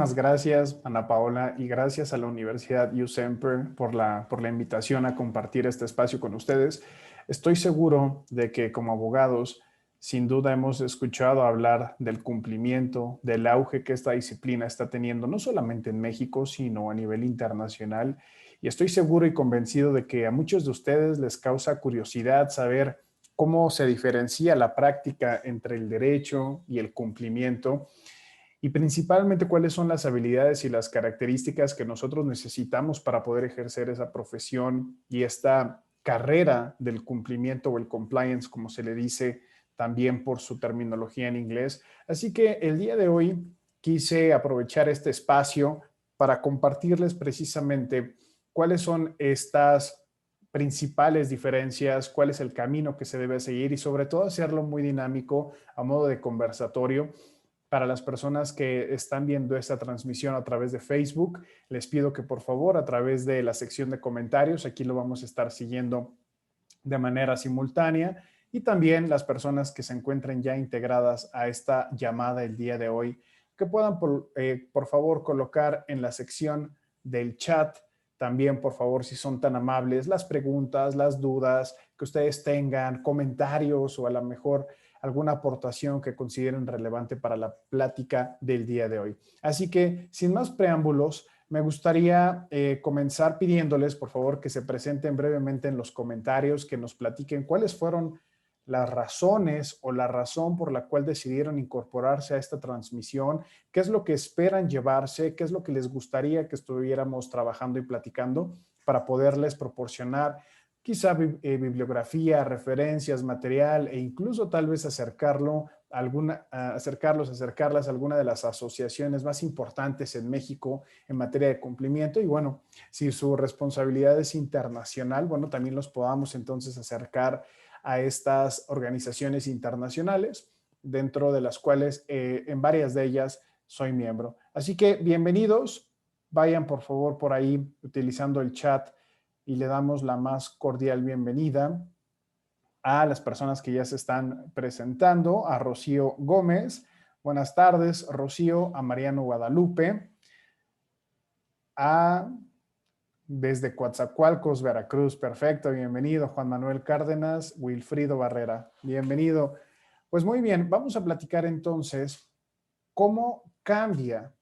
Gracias, Ana Paola, y gracias a la Universidad USemper por la invitación a compartir este espacio con ustedes. Estoy seguro de que como abogados, sin duda hemos escuchado hablar del cumplimiento, del auge que esta disciplina está teniendo, no solamente en México, sino a nivel internacional. Y estoy seguro y convencido de que a muchos de ustedes les causa curiosidad saber cómo se diferencia la práctica entre el derecho y el cumplimiento y principalmente cuáles son las habilidades y las características que nosotros necesitamos para poder ejercer esa profesión y esta carrera del cumplimiento o el compliance, como se le dice también por su terminología en inglés. Así que el día de hoy quise aprovechar este espacio para compartirles precisamente cuáles son estas principales diferencias, cuál es el camino que se debe seguir y sobre todo hacerlo muy dinámico a modo de conversatorio para las personas que están viendo esta transmisión a través de Facebook. Les pido que por favor a través de la sección de comentarios, aquí lo vamos a estar siguiendo de manera simultánea, y también las personas que se encuentren ya integradas a esta llamada el día de hoy, que puedan por favor colocar en la sección del chat también, por favor, si son tan amables, las preguntas, las dudas que ustedes tengan, comentarios o a lo mejor alguna aportación que consideren relevante para la plática del día de hoy. Así que, sin más preámbulos, me gustaría comenzar pidiéndoles, por favor, que se presenten brevemente en los comentarios, que nos platiquen cuáles fueron las razones o la razón por la cual decidieron incorporarse a esta transmisión, qué es lo que esperan llevarse, qué es lo que les gustaría que estuviéramos trabajando y platicando para poderles proporcionar quizá bibliografía, referencias, material e incluso tal vez acercarlas a alguna de las asociaciones más importantes en México en materia de cumplimiento. Y bueno, si su responsabilidad es internacional, bueno, también los podamos entonces acercar a estas organizaciones internacionales, dentro de las cuales en varias de ellas soy miembro. Así que bienvenidos, vayan por favor por ahí utilizando el chat y le damos la más cordial bienvenida a las personas que ya se están presentando, a Rocío Gómez. Buenas tardes, Rocío, a Mariano Guadalupe, a desde Coatzacoalcos, Veracruz, perfecto, bienvenido, Juan Manuel Cárdenas, Wilfrido Barrera, bienvenido. Pues muy bien, vamos a platicar entonces cómo cambia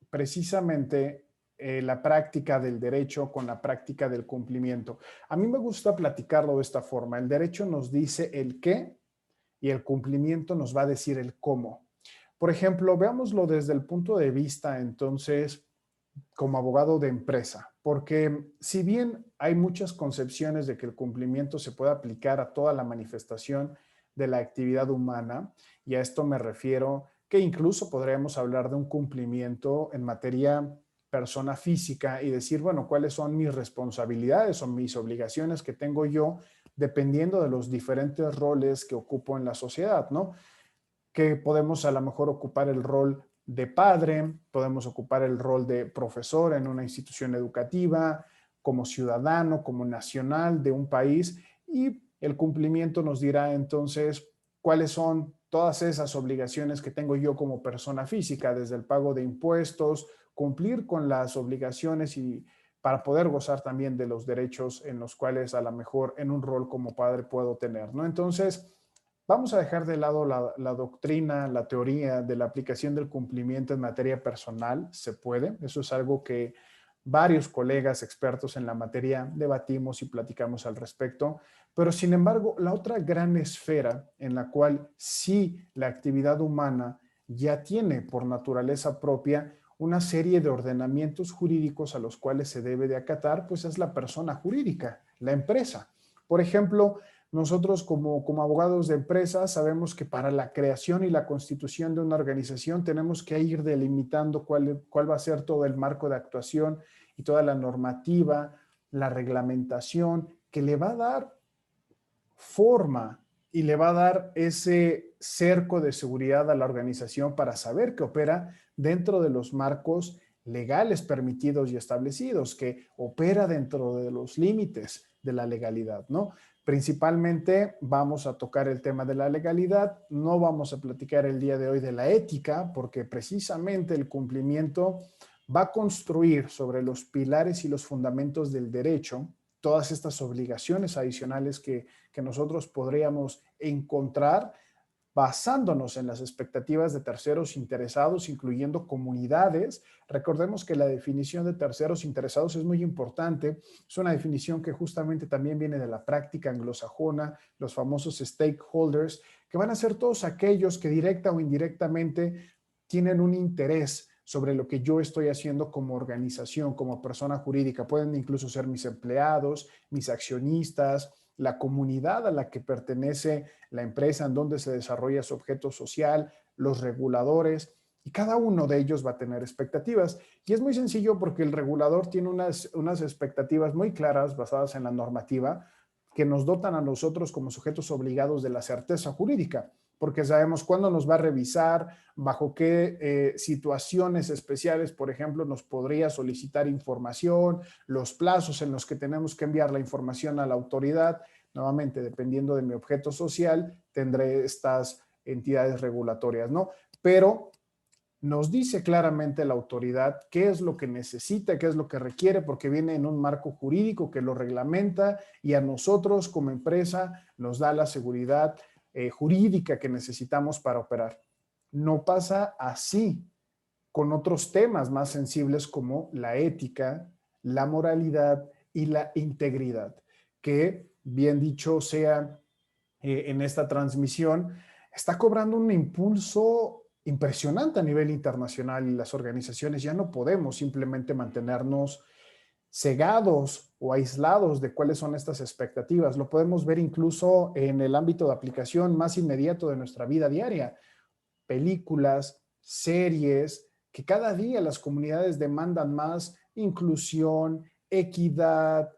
precisamente la práctica del derecho con la práctica del cumplimiento. A mí me gusta platicarlo de esta forma. El derecho nos dice el qué y el cumplimiento nos va a decir el cómo. Por ejemplo, veámoslo desde el punto de vista entonces como abogado de empresa, porque si bien hay muchas concepciones de que el cumplimiento se puede aplicar a toda la manifestación de la actividad humana, y a esto me refiero que incluso podríamos hablar de un cumplimiento en materia persona física y decir, bueno, ¿cuáles son mis responsabilidades o mis obligaciones que tengo yo dependiendo de los diferentes roles que ocupo en la sociedad, ¿no? Que podemos a lo mejor ocupar el rol de padre, podemos ocupar el rol de profesor en una institución educativa, como ciudadano, como nacional de un país, y el cumplimiento nos dirá entonces cuáles son todas esas obligaciones que tengo yo como persona física, desde el pago de impuestos, cumplir con las obligaciones y para poder gozar también de los derechos en los cuales a lo mejor en un rol como padre puedo tener, ¿no? Entonces, vamos a dejar de lado la doctrina, la teoría de la aplicación del cumplimiento en materia personal. Se puede. Eso es algo que varios colegas expertos en la materia debatimos y platicamos al respecto. Pero sin embargo, la otra gran esfera en la cual sí la actividad humana ya tiene por naturaleza propia una serie de ordenamientos jurídicos a los cuales se debe de acatar, pues es la persona jurídica, la empresa. Por ejemplo, nosotros como abogados de empresas sabemos que para la creación y la constitución de una organización tenemos que ir delimitando cuál va a ser todo el marco de actuación y toda la normativa, la reglamentación que le va a dar forma y le va a dar ese cerco de seguridad a la organización para saber que opera dentro de los marcos legales permitidos y establecidos, que opera dentro de los límites de la legalidad, ¿no? Principalmente vamos a tocar el tema de la legalidad, no vamos a platicar el día de hoy de la ética, porque precisamente el cumplimiento va a construir sobre los pilares y los fundamentos del derecho todas estas obligaciones adicionales que nosotros podríamos encontrar basándonos en las expectativas de terceros interesados, incluyendo comunidades. Recordemos que la definición de terceros interesados es muy importante. Es una definición que justamente también viene de la práctica anglosajona, los famosos stakeholders, que van a ser todos aquellos que directa o indirectamente tienen un interés sobre lo que yo estoy haciendo como organización, como persona jurídica. Pueden incluso ser mis empleados, mis accionistas, la comunidad a la que pertenece la empresa en donde se desarrolla su objeto social, los reguladores, y cada uno de ellos va a tener expectativas. Y es muy sencillo porque el regulador tiene unas expectativas muy claras basadas en la normativa que nos dotan a nosotros como sujetos obligados de la certeza jurídica, porque sabemos cuándo nos va a revisar, bajo qué situaciones especiales, por ejemplo, nos podría solicitar información, los plazos en los que tenemos que enviar la información a la autoridad. Nuevamente, dependiendo de mi objeto social, tendré estas entidades regulatorias, ¿no? Pero nos dice claramente la autoridad qué es lo que necesita, qué es lo que requiere, porque viene en un marco jurídico que lo reglamenta y a nosotros como empresa nos da la seguridad jurídica que necesitamos para operar. No pasa así con otros temas más sensibles como la ética, la moralidad y la integridad, que bien dicho sea en esta transmisión, está cobrando un impulso impresionante a nivel internacional y las organizaciones ya no podemos simplemente mantenernos cegados o aislados de cuáles son estas expectativas. Lo podemos ver incluso en el ámbito de aplicación más inmediato de nuestra vida diaria. Películas, series, que cada día las comunidades demandan más inclusión, equidad,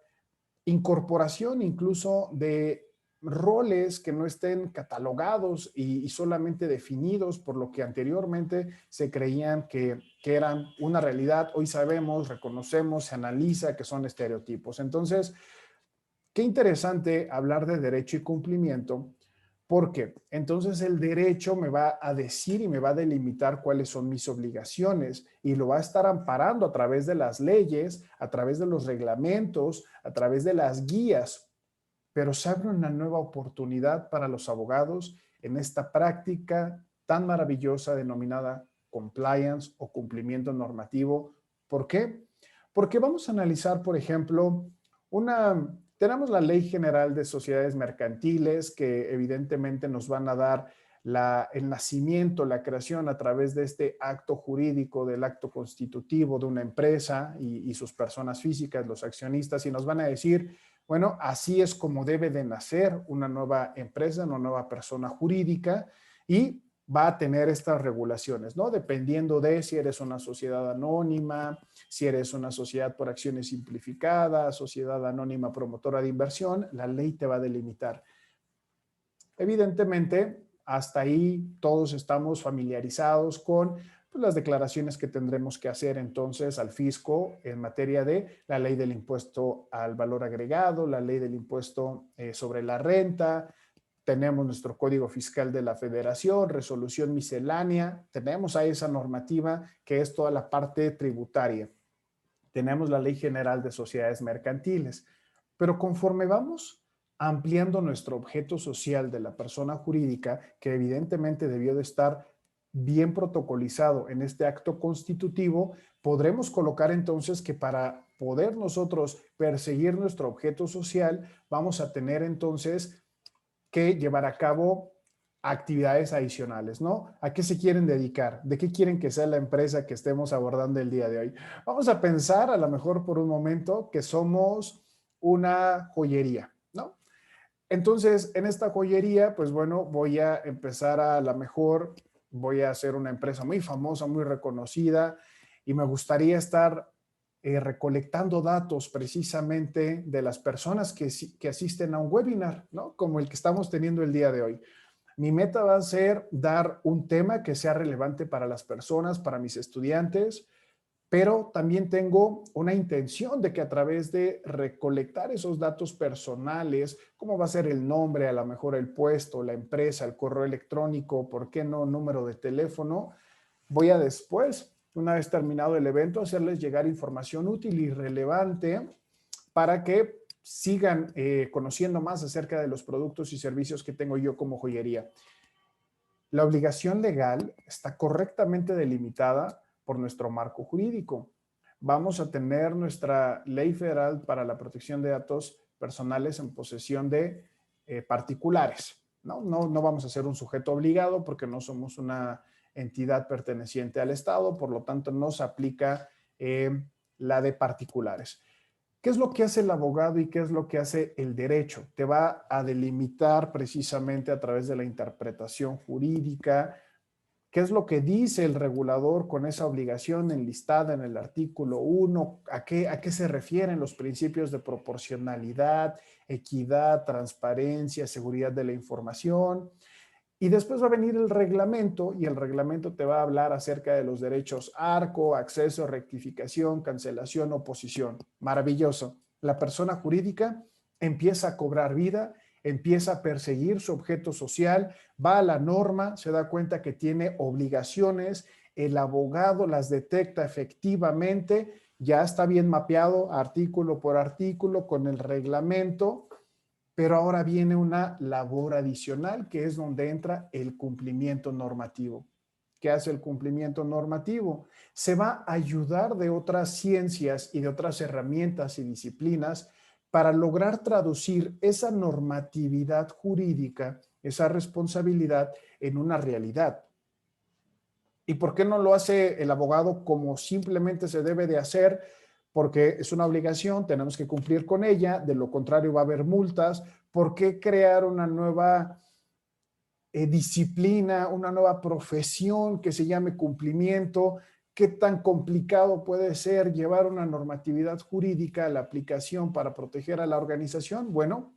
incorporación incluso de roles que no estén catalogados y solamente definidos por lo que anteriormente se creían que eran una realidad. Hoy sabemos, reconocemos, se analiza que son estereotipos. Entonces, qué interesante hablar de derecho y cumplimiento, porque entonces el derecho me va a decir y me va a delimitar cuáles son mis obligaciones y lo va a estar amparando a través de las leyes, a través de los reglamentos, a través de las guías. Pero se abre una nueva oportunidad para los abogados en esta práctica tan maravillosa denominada compliance o cumplimiento normativo. ¿Por qué? Porque vamos a analizar, por ejemplo, tenemos la Ley General de Sociedades Mercantiles que evidentemente nos van a dar el nacimiento, la creación a través de este acto jurídico, del acto constitutivo de una empresa y sus personas físicas, los accionistas, y nos van a decir, bueno, así es como debe de nacer una nueva empresa, una nueva persona jurídica, y va a tener estas regulaciones, ¿no? Dependiendo de si eres una sociedad anónima, si eres una sociedad por acciones simplificadas, sociedad anónima promotora de inversión, la ley te va a delimitar. Evidentemente, hasta ahí todos estamos familiarizados con pues, las declaraciones que tendremos que hacer entonces al fisco en materia de la ley del impuesto al valor agregado, la ley del impuesto sobre la renta. Tenemos nuestro Código Fiscal de la Federación, resolución miscelánea, tenemos ahí esa normativa que es toda la parte tributaria. Tenemos la Ley General de Sociedades Mercantiles, pero conforme vamos ampliando nuestro objeto social de la persona jurídica, que evidentemente debió de estar bien protocolizado en este acto constitutivo, podremos colocar entonces que para poder nosotros perseguir nuestro objeto social, vamos a tener entonces que llevar a cabo actividades adicionales, ¿no? ¿A qué se quieren dedicar? ¿De qué quieren que sea la empresa que estemos abordando el día de hoy? Vamos a pensar a lo mejor por un momento que somos una joyería, ¿no? Entonces, en esta joyería, pues bueno, voy a empezar a lo mejor, voy a hacer una empresa muy famosa, muy reconocida y me gustaría estar recolectando datos precisamente de las personas que asisten a un webinar, ¿no? Como el que estamos teniendo el día de hoy. Mi meta va a ser dar un tema que sea relevante para las personas, para mis estudiantes, pero también tengo una intención de que a través de recolectar esos datos personales, como va a ser el nombre, a lo mejor el puesto, la empresa, el correo electrónico, ¿por qué no número de teléfono? Voy a después, una vez terminado el evento, hacerles llegar información útil y relevante para que sigan conociendo más acerca de los productos y servicios que tengo yo como joyería. La obligación legal está correctamente delimitada por nuestro marco jurídico. Vamos a tener nuestra Ley Federal para la Protección de Datos Personales en posesión de particulares. No vamos a ser un sujeto obligado porque no somos una entidad perteneciente al Estado, por lo tanto no se aplica la de particulares. ¿Qué es lo que hace el abogado y qué es lo que hace el derecho? Te va a delimitar precisamente a través de la interpretación jurídica qué es lo que dice el regulador con esa obligación enlistada en el artículo 1, a qué se refieren los principios de proporcionalidad, equidad, transparencia, seguridad de la información. Y después va a venir el reglamento y el reglamento te va a hablar acerca de los derechos ARCO, acceso, rectificación, cancelación, oposición. Maravilloso. La persona jurídica empieza a cobrar vida, empieza a perseguir su objeto social, va a la norma, se da cuenta que tiene obligaciones, el abogado las detecta efectivamente, ya está bien mapeado artículo por artículo con el reglamento. Pero ahora viene una labor adicional, que es donde entra el cumplimiento normativo. ¿Qué hace el cumplimiento normativo? Se va a ayudar de otras ciencias y de otras herramientas y disciplinas para lograr traducir esa normatividad jurídica, esa responsabilidad en una realidad. ¿Y por qué no lo hace el abogado como simplemente se debe de hacer? Porque es una obligación, tenemos que cumplir con ella, de lo contrario va a haber multas. ¿Por qué crear una nueva disciplina, una nueva profesión que se llame cumplimiento? ¿Qué tan complicado puede ser llevar una normatividad jurídica a la aplicación para proteger a la organización? Bueno,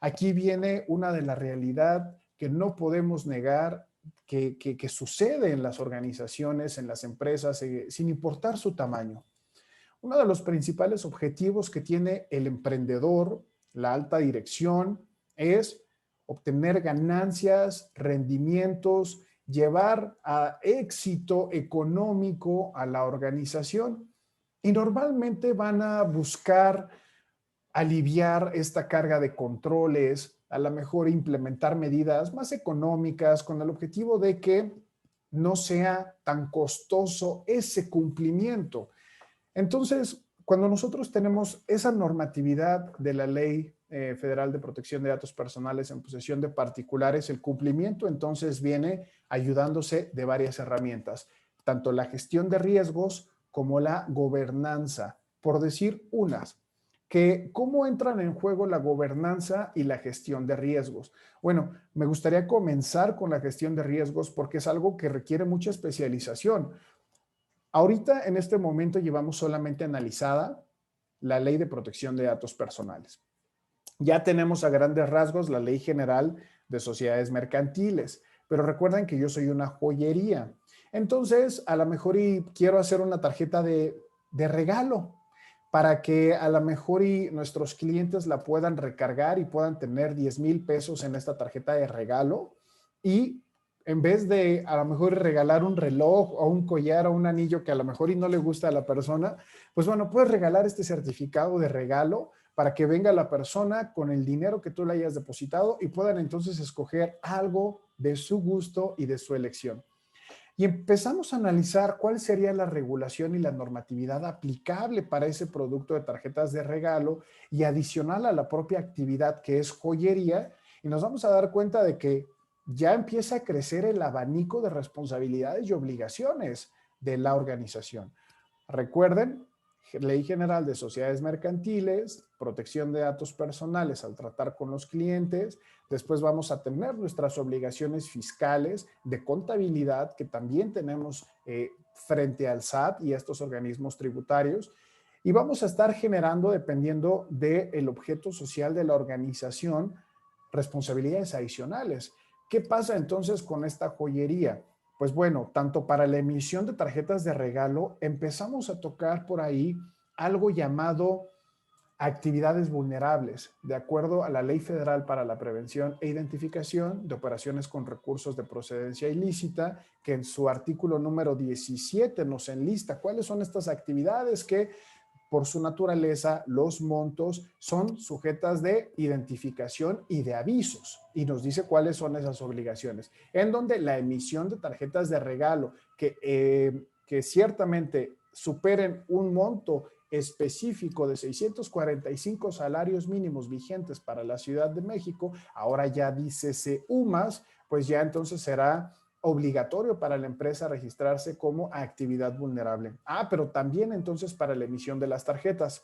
aquí viene una de la realidad que no podemos negar que sucede en las organizaciones, en las empresas, sin importar su tamaño. Uno de los principales objetivos que tiene el emprendedor, la alta dirección, es obtener ganancias, rendimientos, llevar a éxito económico a la organización. Y normalmente van a buscar aliviar esta carga de controles, a lo mejor implementar medidas más económicas con el objetivo de que no sea tan costoso ese cumplimiento. Entonces, cuando nosotros tenemos esa normatividad de la Ley Federal de Protección de Datos Personales en posesión de particulares, el cumplimiento entonces viene ayudándose de varias herramientas, tanto la gestión de riesgos como la gobernanza, por decir unas. Que ¿Cómo entran en juego la gobernanza y la gestión de riesgos? Bueno, me gustaría comenzar con la gestión de riesgos porque es algo que requiere mucha especialización. Ahorita, en este momento, llevamos solamente analizada la Ley de Protección de Datos Personales. Ya tenemos a grandes rasgos la Ley General de Sociedades Mercantiles, pero recuerden que yo soy una joyería. Entonces, a lo mejor quiero hacer una tarjeta de regalo para que a lo mejor nuestros clientes la puedan recargar y puedan tener 10,000 pesos en esta tarjeta de regalo y en vez de a lo mejor regalar un reloj o un collar o un anillo que a lo mejor no le gusta a la persona, pues bueno, puedes regalar este certificado de regalo para que venga la persona con el dinero que tú le hayas depositado y puedan entonces escoger algo de su gusto y de su elección. Y empezamos a analizar cuál sería la regulación y la normatividad aplicable para ese producto de tarjetas de regalo y adicional a la propia actividad que es joyería. Y nos vamos a dar cuenta de que ya empieza a crecer el abanico de responsabilidades y obligaciones de la organización. Recuerden, Ley General de Sociedades Mercantiles, protección de datos personales al tratar con los clientes. Después vamos a tener nuestras obligaciones fiscales de contabilidad que también tenemos frente al SAT y a estos organismos tributarios. Y vamos a estar generando, dependiendo del objeto social de la organización, responsabilidades adicionales. ¿Qué pasa entonces con esta joyería? Pues bueno, tanto para la emisión de tarjetas de regalo, empezamos a tocar por ahí algo llamado actividades vulnerables, de acuerdo a la Ley Federal para la Prevención e Identificación de Operaciones con Recursos de Procedencia Ilícita, que en su artículo número 17 nos enlista cuáles son estas actividades que por su naturaleza, los montos son sujetas de identificación y de avisos, y nos dice cuáles son esas obligaciones, en donde la emisión de tarjetas de regalo que ciertamente superen un monto específico de 645 salarios mínimos vigentes para la Ciudad de México, ahora ya dice CUMAS, pues ya entonces será obligatorio para la empresa registrarse como actividad vulnerable. Pero también entonces para la emisión de las tarjetas.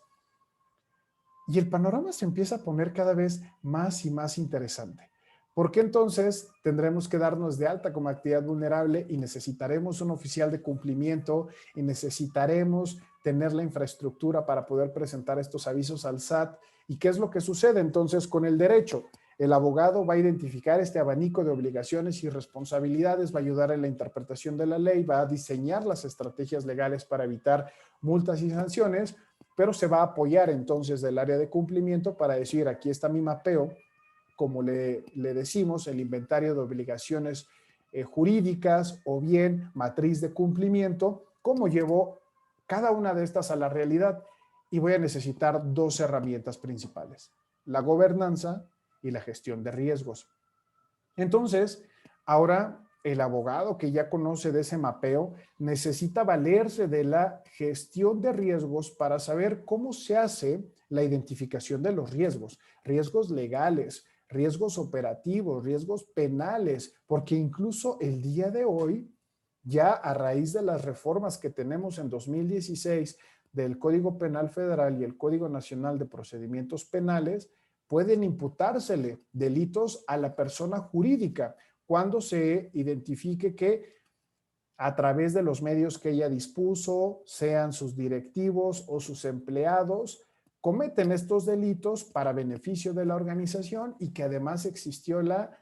Y el panorama se empieza a poner cada vez más y más interesante. Porque entonces tendremos que darnos de alta como actividad vulnerable y necesitaremos un oficial de cumplimiento y necesitaremos tener la infraestructura para poder presentar estos avisos al SAT. ¿Y qué es lo que sucede entonces con el derecho? El abogado va a identificar este abanico de obligaciones y responsabilidades, va a ayudar en la interpretación de la ley, va a diseñar las estrategias legales para evitar multas y sanciones, pero se va a apoyar entonces del área de cumplimiento para decir, aquí está mi mapeo, como le decimos, el inventario de obligaciones jurídicas o bien matriz de cumplimiento, cómo llevo cada una de estas a la realidad. Y voy a necesitar dos herramientas principales, la gobernanza y la gestión de riesgos. Entonces, ahora el abogado que ya conoce de ese mapeo necesita valerse de la gestión de riesgos para saber cómo se hace la identificación de los riesgos legales, riesgos operativos, riesgos penales, porque incluso el día de hoy, ya a raíz de las reformas que tenemos en 2016 del Código Penal Federal y el Código Nacional de Procedimientos Penales, pueden imputársele delitos a la persona jurídica cuando se identifique que a través de los medios que ella dispuso, sean sus directivos o sus empleados, cometen estos delitos para beneficio de la organización y que además existió la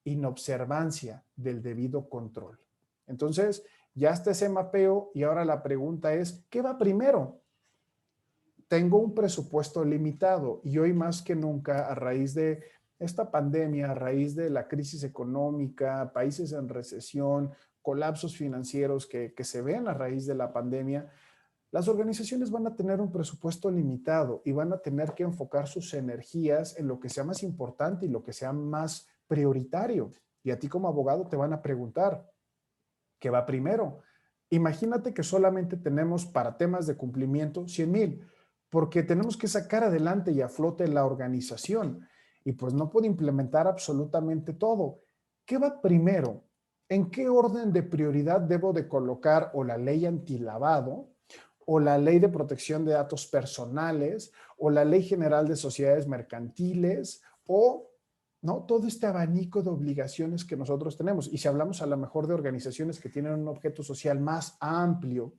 inobservancia del debido control. Entonces, ya está ese mapeo y ahora la pregunta es, ¿qué va primero? Tengo un presupuesto limitado y hoy más que nunca, a raíz de esta pandemia, a raíz de la crisis económica, países en recesión, colapsos financieros que se ven a raíz de la pandemia, las organizaciones van a tener un presupuesto limitado y van a tener que enfocar sus energías en lo que sea más importante y lo que sea más prioritario. Y a ti como abogado te van a preguntar, ¿qué va primero? Imagínate que solamente tenemos para temas de cumplimiento 100,000, porque tenemos que sacar adelante y a flote la organización y pues no puedo implementar absolutamente todo. ¿Qué va primero? ¿En qué orden de prioridad debo de colocar o la ley antilavado o la ley de protección de datos personales o la ley general de sociedades mercantiles o ¿no? Todo este abanico de obligaciones que nosotros tenemos? Y si hablamos a lo mejor de organizaciones que tienen un objeto social más amplio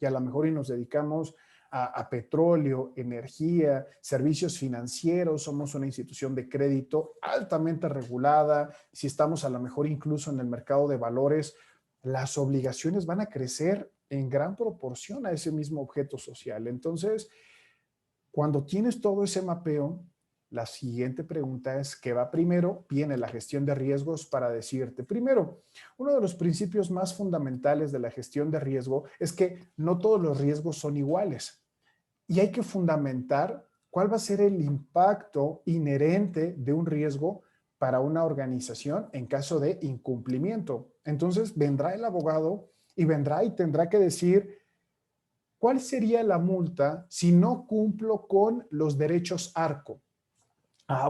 y a lo mejor y nos dedicamos a petróleo, energía, servicios financieros, somos una institución de crédito altamente regulada, si estamos a lo mejor incluso en el mercado de valores, las obligaciones van a crecer en gran proporción a ese mismo objeto social. Entonces, cuando tienes todo ese mapeo, la siguiente pregunta es, ¿qué va primero? Viene la gestión de riesgos para decirte, primero, uno de los principios más fundamentales de la gestión de riesgo es que no todos los riesgos son iguales y hay que fundamentar cuál va a ser el impacto inherente de un riesgo para una organización en caso de incumplimiento. Entonces vendrá el abogado y vendrá y tendrá que decir, ¿cuál sería la multa si no cumplo con los derechos ARCO?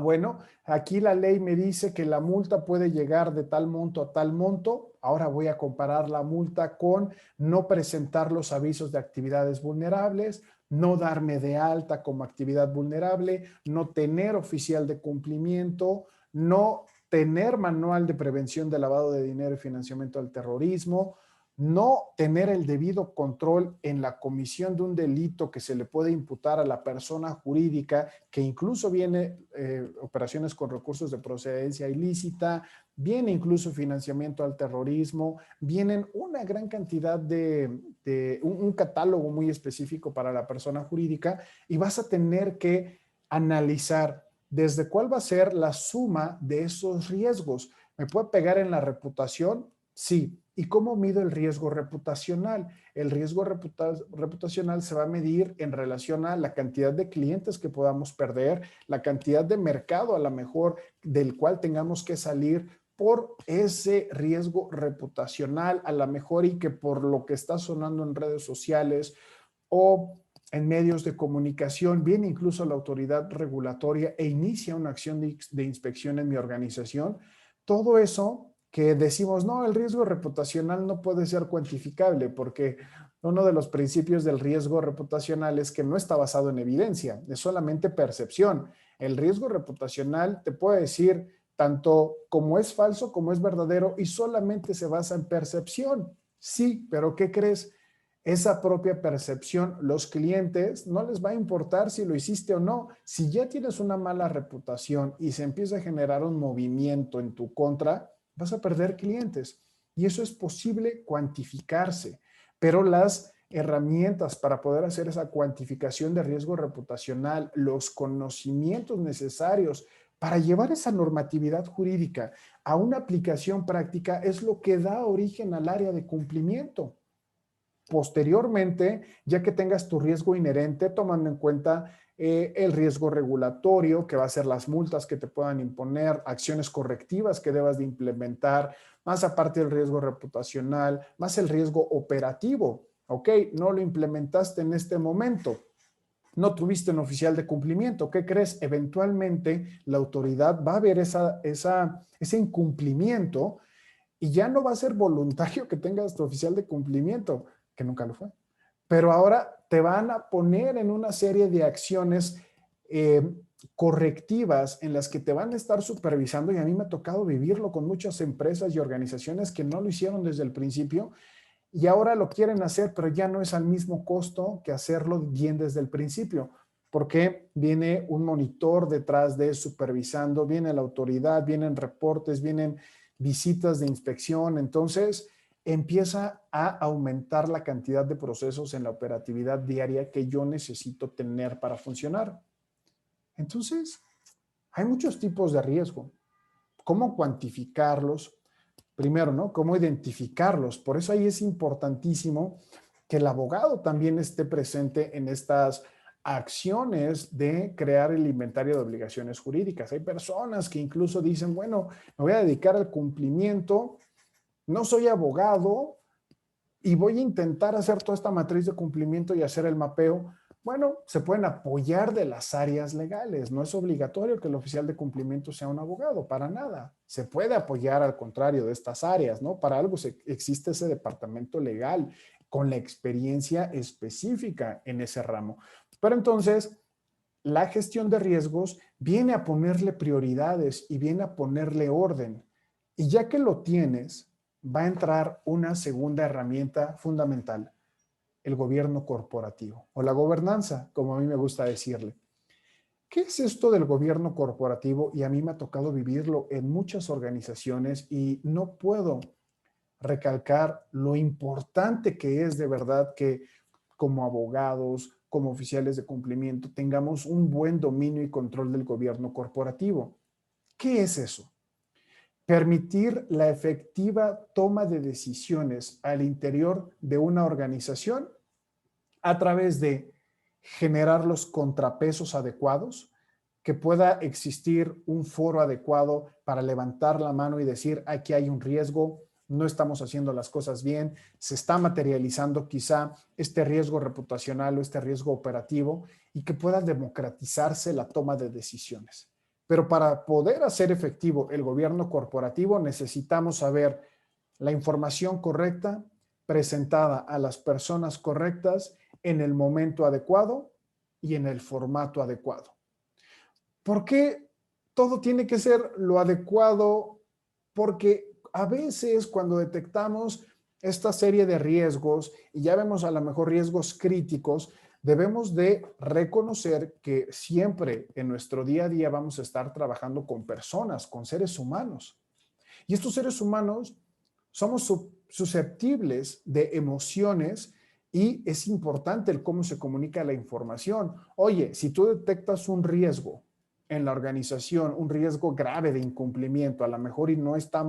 Bueno, aquí la ley me dice que la multa puede llegar de tal monto a tal monto. Ahora voy a comparar la multa con no presentar los avisos de actividades vulnerables, no darme de alta como actividad vulnerable, no tener oficial de cumplimiento, no tener manual de prevención de lavado de dinero y financiamiento al terrorismo, no tener el debido control en la comisión de un delito que se le puede imputar a la persona jurídica, que incluso viene operaciones con recursos de procedencia ilícita, viene incluso financiamiento al terrorismo, vienen una gran cantidad de un catálogo muy específico para la persona jurídica y vas a tener que analizar desde cuál va a ser la suma de esos riesgos. ¿Me puede pegar en la reputación? Sí. ¿Y cómo mido el riesgo reputacional? El riesgo reputacional se va a medir en relación a la cantidad de clientes que podamos perder, la cantidad de mercado a lo mejor del cual tengamos que salir por ese riesgo reputacional, a lo mejor y que por lo que está sonando en redes sociales o en medios de comunicación, viene incluso la autoridad regulatoria e inicia una acción de inspección en mi organización. Todo eso que decimos, no, el riesgo reputacional no puede ser cuantificable porque uno de los principios del riesgo reputacional es que no está basado en evidencia, es solamente percepción. El riesgo reputacional te puede decir tanto como es falso como es verdadero y solamente se basa en percepción. Sí, pero ¿qué crees? Esa propia percepción, los clientes no les va a importar si lo hiciste o no. Si ya tienes una mala reputación y se empieza a generar un movimiento en tu contra, vas a perder clientes. Y eso es posible cuantificarse, pero las herramientas para poder hacer esa cuantificación de riesgo reputacional, los conocimientos necesarios para llevar esa normatividad jurídica a una aplicación práctica es lo que da origen al área de cumplimiento. Posteriormente, ya que tengas tu riesgo inherente, tomando en cuenta el riesgo regulatorio, que va a ser las multas que te puedan imponer, acciones correctivas que debas de implementar, más aparte del riesgo reputacional, más el riesgo operativo. Ok, no lo implementaste en este momento, no tuviste un oficial de cumplimiento. ¿Qué crees? Eventualmente la autoridad va a ver ese incumplimiento y ya no va a ser voluntario que tengas tu oficial de cumplimiento, que nunca lo fue. Pero ahora te van a poner en una serie de acciones eh, correctivas en las que te van a estar supervisando y a mí me ha tocado vivirlo con muchas empresas y organizaciones que no lo hicieron desde el principio y ahora lo quieren hacer, pero ya no es al mismo costo que hacerlo bien desde el principio, porque viene un monitor detrás de supervisando, viene la autoridad, vienen reportes, vienen visitas de inspección, entonces empieza a aumentar la cantidad de procesos en la operatividad diaria que yo necesito tener para funcionar. Entonces, hay muchos tipos de riesgo. ¿Cómo cuantificarlos? Primero, ¿no? ¿Cómo identificarlos? Por eso ahí es importantísimo que el abogado también esté presente en estas acciones de crear el inventario de obligaciones jurídicas. Hay personas que incluso dicen, bueno, me voy a dedicar al cumplimiento, no soy abogado y voy a intentar hacer toda esta matriz de cumplimiento y hacer el mapeo. Bueno, se pueden apoyar de las áreas legales. No es obligatorio que el oficial de cumplimiento sea un abogado, para nada. Se puede apoyar al contrario de estas áreas, ¿no? Para algo existe ese departamento legal con la experiencia específica en ese ramo. Pero entonces, la gestión de riesgos viene a ponerle prioridades y viene a ponerle orden. Y ya que lo tienes, va a entrar una segunda herramienta fundamental, el gobierno corporativo o la gobernanza, como a mí me gusta decirle. ¿Qué es esto del gobierno corporativo? Y a mí me ha tocado vivirlo en muchas organizaciones y no puedo recalcar lo importante que es de verdad que como abogados, como oficiales de cumplimiento, tengamos un buen dominio y control del gobierno corporativo. ¿Qué es eso? Permitir la efectiva toma de decisiones al interior de una organización a través de generar los contrapesos adecuados, que pueda existir un foro adecuado para levantar la mano y decir, aquí hay un riesgo, no estamos haciendo las cosas bien, se está materializando quizá este riesgo reputacional o este riesgo operativo y que pueda democratizarse la toma de decisiones. Pero para poder hacer efectivo el gobierno corporativo necesitamos saber la información correcta presentada a las personas correctas en el momento adecuado y en el formato adecuado. ¿Por qué todo tiene que ser lo adecuado? Porque a veces cuando detectamos esta serie de riesgos y ya vemos a lo mejor riesgos críticos, debemos de reconocer que siempre en nuestro día a día vamos a estar trabajando con personas, con seres humanos. Y estos seres humanos somos susceptibles de emociones y es importante el cómo se comunica la información. Oye, si tú detectas un riesgo en la organización, un riesgo grave de incumplimiento, a lo mejor y no está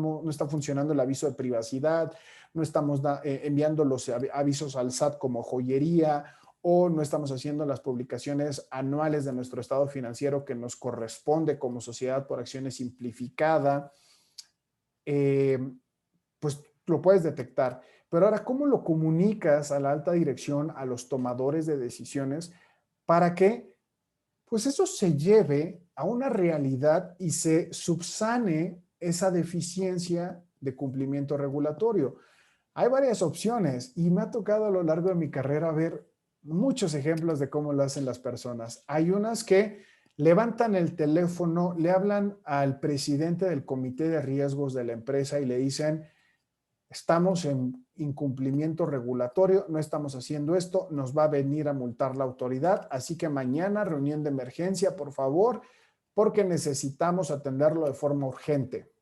funcionando el aviso de privacidad, no estamos enviando los avisos al SAT como joyería, o no estamos haciendo las publicaciones anuales de nuestro estado financiero que nos corresponde como sociedad por acciones simplificada, eh, pues lo puedes detectar. Pero ahora, ¿cómo lo comunicas a la alta dirección, a los tomadores de decisiones, para que pues eso se lleve a una realidad y se subsane esa deficiencia de cumplimiento regulatorio? Hay varias opciones y me ha tocado a lo largo de mi carrera ver muchos ejemplos de cómo lo hacen las personas. Hay unas que levantan el teléfono, le hablan al presidente del comité de riesgos de la empresa y le dicen, estamos en incumplimiento regulatorio, no estamos haciendo esto, nos va a venir a multar la autoridad, así que mañana reunión de emergencia, por favor, porque necesitamos atenderlo de forma urgente.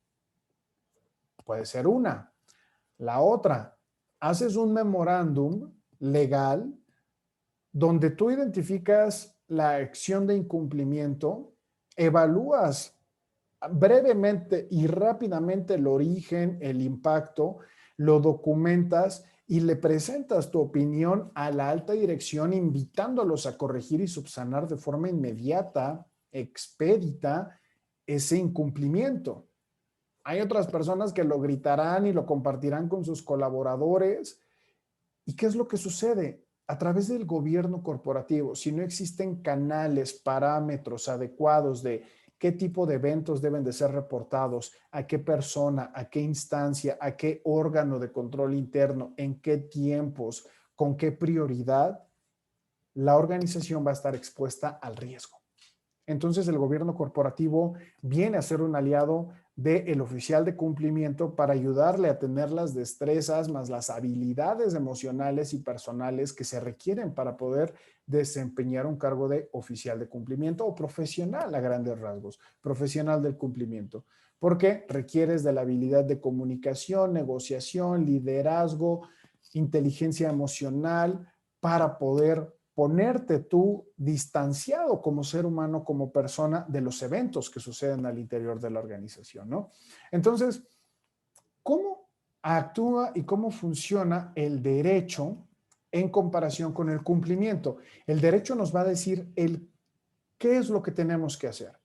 Puede ser una. La otra, haces un memorándum legal donde tú identificas la acción de incumplimiento, evalúas brevemente y rápidamente el origen, el impacto, lo documentas y le presentas tu opinión a la alta dirección, invitándolos a corregir y subsanar de forma inmediata, expedita, ese incumplimiento. Hay otras personas que lo gritarán y lo compartirán con sus colaboradores. ¿Y qué es lo que sucede? A través del gobierno corporativo, si no existen canales, parámetros adecuados de qué tipo de eventos deben de ser reportados, a qué persona, a qué instancia, a qué órgano de control interno, en qué tiempos, con qué prioridad, la organización va a estar expuesta al riesgo. Entonces el gobierno corporativo viene a ser un aliado del oficial de cumplimiento para ayudarle a tener las destrezas más las habilidades emocionales y personales que se requieren para poder desempeñar un cargo de oficial de cumplimiento o profesional a grandes rasgos, profesional del cumplimiento, porque requieres de la habilidad de comunicación, negociación, liderazgo, inteligencia emocional para poder ponerte tú distanciado como ser humano, como persona de los eventos que suceden al interior de la organización, ¿no? Entonces, ¿cómo actúa y cómo funciona el derecho en comparación con el cumplimiento? El derecho nos va a decir qué es lo que tenemos que hacer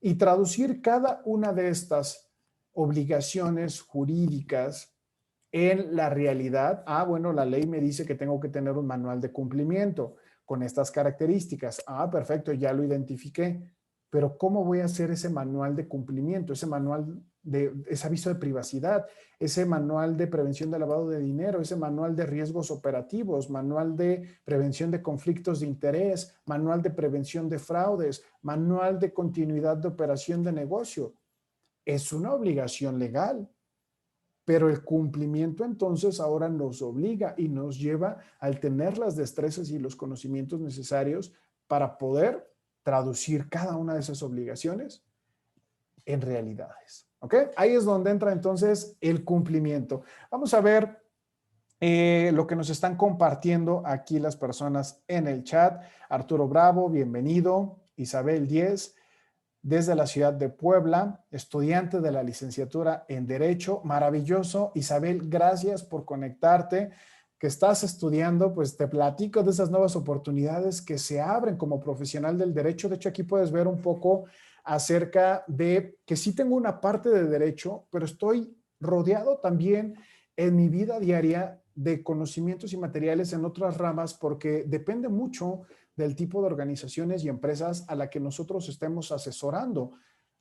y traducir cada una de estas obligaciones jurídicas en la realidad. Ah, bueno, la ley me dice que tengo que tener un manual de cumplimiento con estas características. Ah, perfecto, ya lo identifiqué. Pero ¿cómo voy a hacer ese manual de cumplimiento, ese manual ese aviso de privacidad, ese manual de prevención de lavado de dinero, ese manual de riesgos operativos, manual de prevención de conflictos de interés, manual de prevención de fraudes, manual de continuidad de operación de negocio? Es una obligación legal. Pero el cumplimiento entonces ahora nos obliga y nos lleva al tener las destrezas y los conocimientos necesarios para poder traducir cada una de esas obligaciones en realidades. ¿Ok? Ahí es donde entra entonces el cumplimiento. Vamos a ver lo que nos están compartiendo aquí las personas en el chat. Arturo Bravo, bienvenido. Isabel 10 desde la ciudad de Puebla, estudiante de la licenciatura en Derecho. Maravilloso. Isabel, gracias por conectarte. Que estás estudiando, pues te platico de esas nuevas oportunidades que se abren como profesional del derecho. De hecho, aquí puedes ver un poco acerca de que sí tengo una parte de derecho, pero estoy rodeado también en mi vida diaria de conocimientos y materiales en otras ramas porque depende mucho del tipo de organizaciones y empresas a la que nosotros estemos asesorando.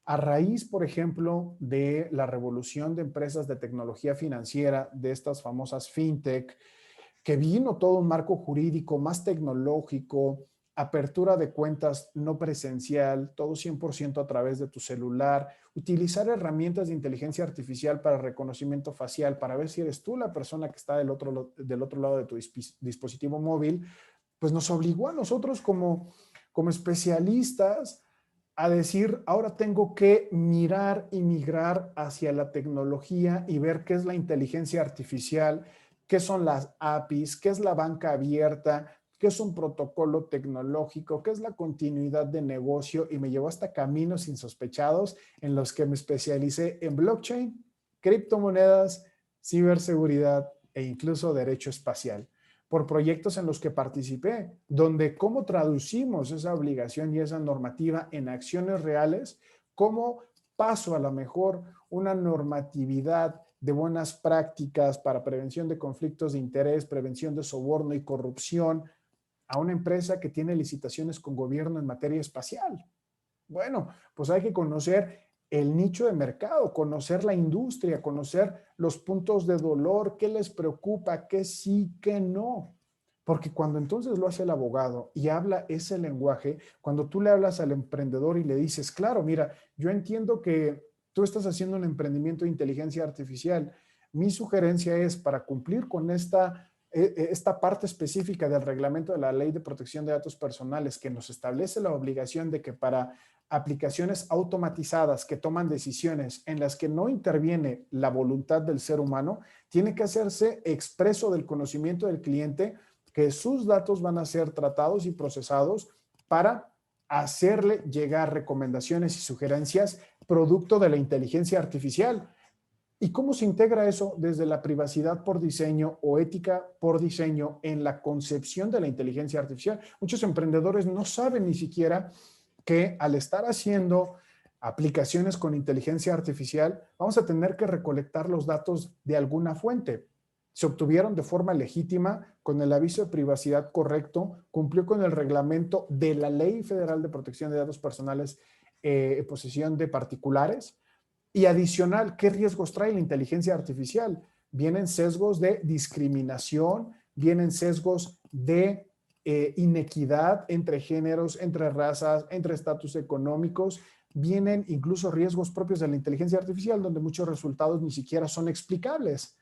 A raíz, por ejemplo, de la revolución de empresas de tecnología financiera, de estas famosas fintech, que vino todo un marco jurídico más tecnológico apertura de cuentas no presencial, todo 100% a través de tu celular, utilizar herramientas de inteligencia artificial para reconocimiento facial, para ver si eres tú la persona que está del otro lado de tu dispositivo móvil, pues nos obligó a nosotros como especialistas a decir, ahora tengo que mirar y migrar hacia la tecnología y ver qué es la inteligencia artificial, qué son las APIs, qué es la banca abierta, qué es un protocolo tecnológico, qué es la continuidad de negocio, y me llevó hasta caminos insospechados en los que me especialicé en blockchain, criptomonedas, ciberseguridad e incluso derecho espacial, por proyectos en los que participé, donde cómo traducimos esa obligación y esa normativa en acciones reales, cómo paso a lo mejor una normatividad de buenas prácticas para prevención de conflictos de interés, prevención de soborno y corrupción a una empresa que tiene licitaciones con gobierno en materia espacial. Bueno, pues hay que conocer el nicho de mercado, conocer la industria, conocer los puntos de dolor, qué les preocupa, qué sí, qué no. Porque cuando entonces lo hace el abogado y habla ese lenguaje, cuando tú le hablas al emprendedor y le dices, claro, mira, yo entiendo que tú estás haciendo un emprendimiento de inteligencia artificial. Mi sugerencia es para cumplir con esta parte específica del reglamento de la Ley de Protección de Datos Personales, que nos establece la obligación de que para aplicaciones automatizadas que toman decisiones en las que no interviene la voluntad del ser humano, tiene que hacerse expreso del conocimiento del cliente que sus datos van a ser tratados y procesados para hacerle llegar recomendaciones y sugerencias producto de la inteligencia artificial. ¿Y cómo se integra eso desde la privacidad por diseño o ética por diseño en la concepción de la inteligencia artificial? Muchos emprendedores no saben ni siquiera que al estar haciendo aplicaciones con inteligencia artificial, vamos a tener que recolectar los datos de alguna fuente. Se obtuvieron de forma legítima, con el aviso de privacidad correcto, cumplió con el reglamento de la Ley Federal de Protección de Datos Personales en posesión de particulares. Y adicional, ¿qué riesgos trae la inteligencia artificial? Vienen sesgos de discriminación, vienen sesgos de inequidad entre géneros, entre razas, entre estatus económicos, vienen incluso riesgos propios de la inteligencia artificial, donde muchos resultados ni siquiera son explicables,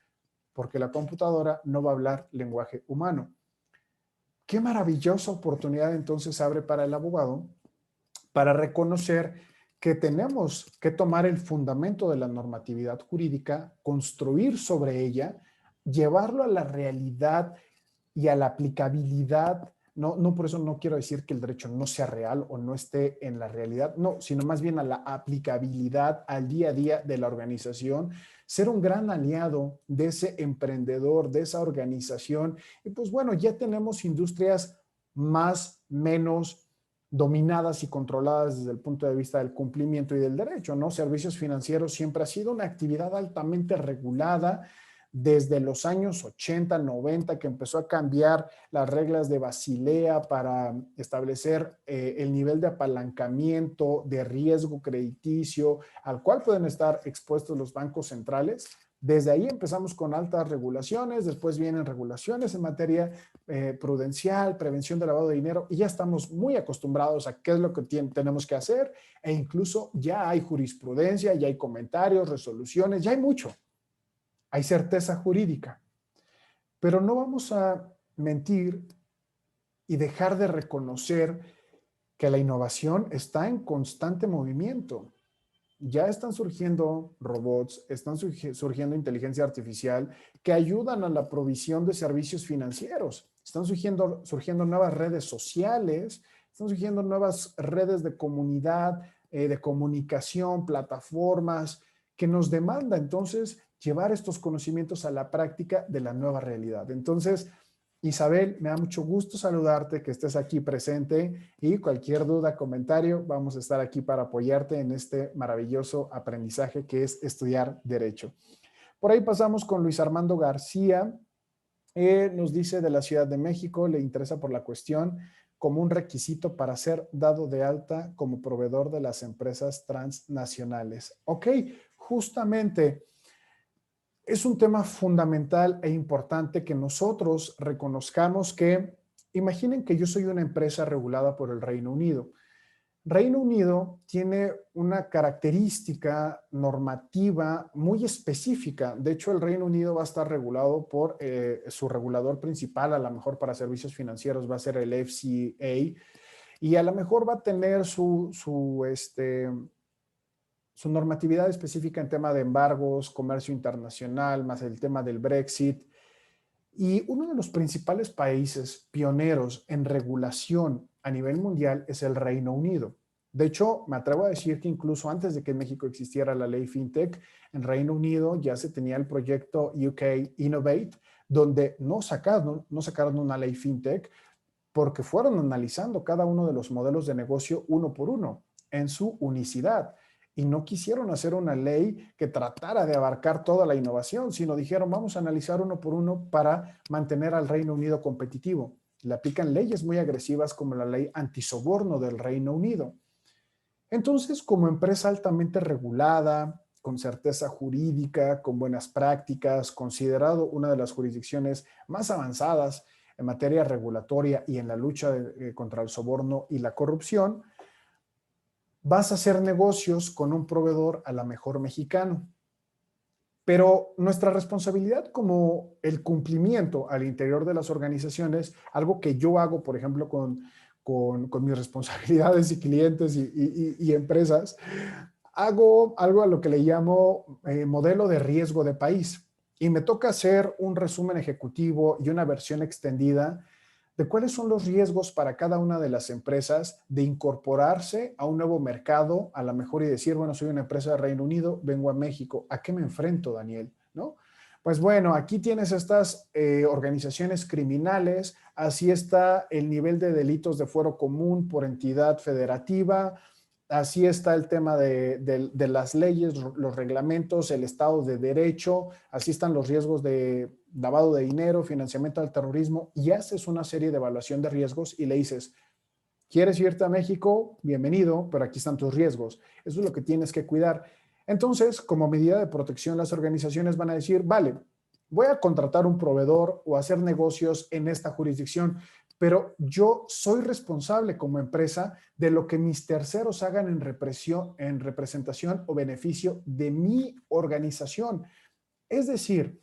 porque la computadora no va a hablar lenguaje humano. Qué maravillosa oportunidad entonces abre para el abogado para reconocer que tenemos que tomar el fundamento de la normatividad jurídica, construir sobre ella, llevarlo a la realidad y a la aplicabilidad. No, no, por eso no quiero decir que el derecho no sea real o no esté en la realidad, no, sino más bien a la aplicabilidad al día a día de la organización, ser un gran aliado de ese emprendedor, de esa organización. Y pues bueno, ya tenemos industrias más, menos dominadas y controladas desde el punto de vista del cumplimiento y del derecho, ¿no? Servicios financieros siempre ha sido una actividad altamente regulada desde los años 80, 90, que empezó a cambiar las reglas de Basilea para establecer el nivel de apalancamiento, de riesgo crediticio al cual pueden estar expuestos los bancos centrales. Desde ahí empezamos con altas regulaciones, después vienen regulaciones en materia prudencial, prevención de lavado de dinero, y ya estamos muy acostumbrados a qué es lo que tenemos que hacer, e incluso ya hay jurisprudencia, ya hay comentarios, resoluciones, ya hay mucho, hay certeza jurídica. Pero no vamos a mentir y dejar de reconocer que la innovación está en constante movimiento. Ya están surgiendo robots, están surgiendo inteligencia artificial que ayudan a la provisión de servicios financieros. Están surgiendo nuevas redes sociales, están surgiendo nuevas redes de comunidad, de comunicación, plataformas, que nos demanda entonces llevar estos conocimientos a la práctica de la nueva realidad. Entonces, Isabel, me da mucho gusto saludarte, que estés aquí presente, y cualquier duda, comentario, vamos a estar aquí para apoyarte en este maravilloso aprendizaje que es estudiar derecho. Por ahí pasamos con Luis Armando García. Nos dice de la Ciudad de México, le interesa por la cuestión como un requisito para ser dado de alta como proveedor de las empresas transnacionales. Ok, justamente es un tema fundamental e importante que nosotros reconozcamos que Imaginen que yo soy una empresa regulada por el Reino Unido. Reino Unido tiene una característica normativa muy específica. De hecho, el Reino Unido va a estar regulado por su regulador principal, a lo mejor para servicios financieros va a ser el FCA, y a lo mejor va a tener su normatividad específica en tema de embargos, comercio internacional, más el tema del Brexit. Y uno de los principales países pioneros en regulación a nivel mundial es el Reino Unido. De hecho, me atrevo a decir que incluso antes de que en México existiera la ley FinTech, en Reino Unido ya se tenía el proyecto UK Innovate, donde no sacaron una ley FinTech porque fueron analizando cada uno de los modelos de negocio uno por uno en su unicidad y no quisieron hacer una ley que tratara de abarcar toda la innovación, sino dijeron, vamos a analizar uno por uno para mantener al Reino Unido competitivo. Le aplican leyes muy agresivas como la ley antisoborno del Reino Unido. Entonces, como empresa altamente regulada, con certeza jurídica, con buenas prácticas, considerado una de las jurisdicciones más avanzadas en materia regulatoria y en la lucha contra el soborno y la corrupción, vas a hacer negocios con un proveedor a la mejor mexicano. Pero nuestra responsabilidad como el cumplimiento al interior de las organizaciones, algo que yo hago, por ejemplo, con mis responsabilidades y clientes y empresas, hago algo a lo que le llamo modelo de riesgo de país. Y me toca hacer un resumen ejecutivo y una versión extendida de cuáles son los riesgos para cada una de las empresas de incorporarse a un nuevo mercado, a lo mejor y decir, bueno, soy una empresa de Reino Unido, vengo a México, ¿a qué me enfrento, Daniel? ¿No? Pues bueno, aquí tienes estas organizaciones criminales, así está el nivel de delitos de fuero común por entidad federativa, así está el tema de las leyes, los reglamentos, el Estado de Derecho, así están los riesgos de lavado de dinero, financiamiento al terrorismo, y haces una serie de evaluación de riesgos y le dices, ¿quieres irte a México? Bienvenido, pero aquí están tus riesgos. Eso es lo que tienes que cuidar. Entonces, como medida de protección, las organizaciones van a decir, vale, voy a contratar un proveedor o hacer negocios en esta jurisdicción, pero yo soy responsable como empresa de lo que mis terceros hagan en representación o beneficio de mi organización. Es decir,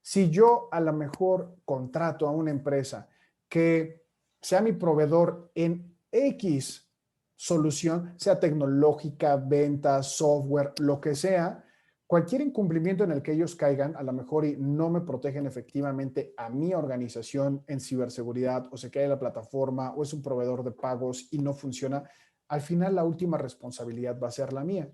si yo a lo mejor contrato a una empresa que sea mi proveedor en X solución, sea tecnológica, ventas, software, lo que sea, cualquier incumplimiento en el que ellos caigan, a lo mejor y no me protegen efectivamente a mi organización en ciberseguridad, o se cae la plataforma, o es un proveedor de pagos y no funciona, al final la última responsabilidad va a ser la mía.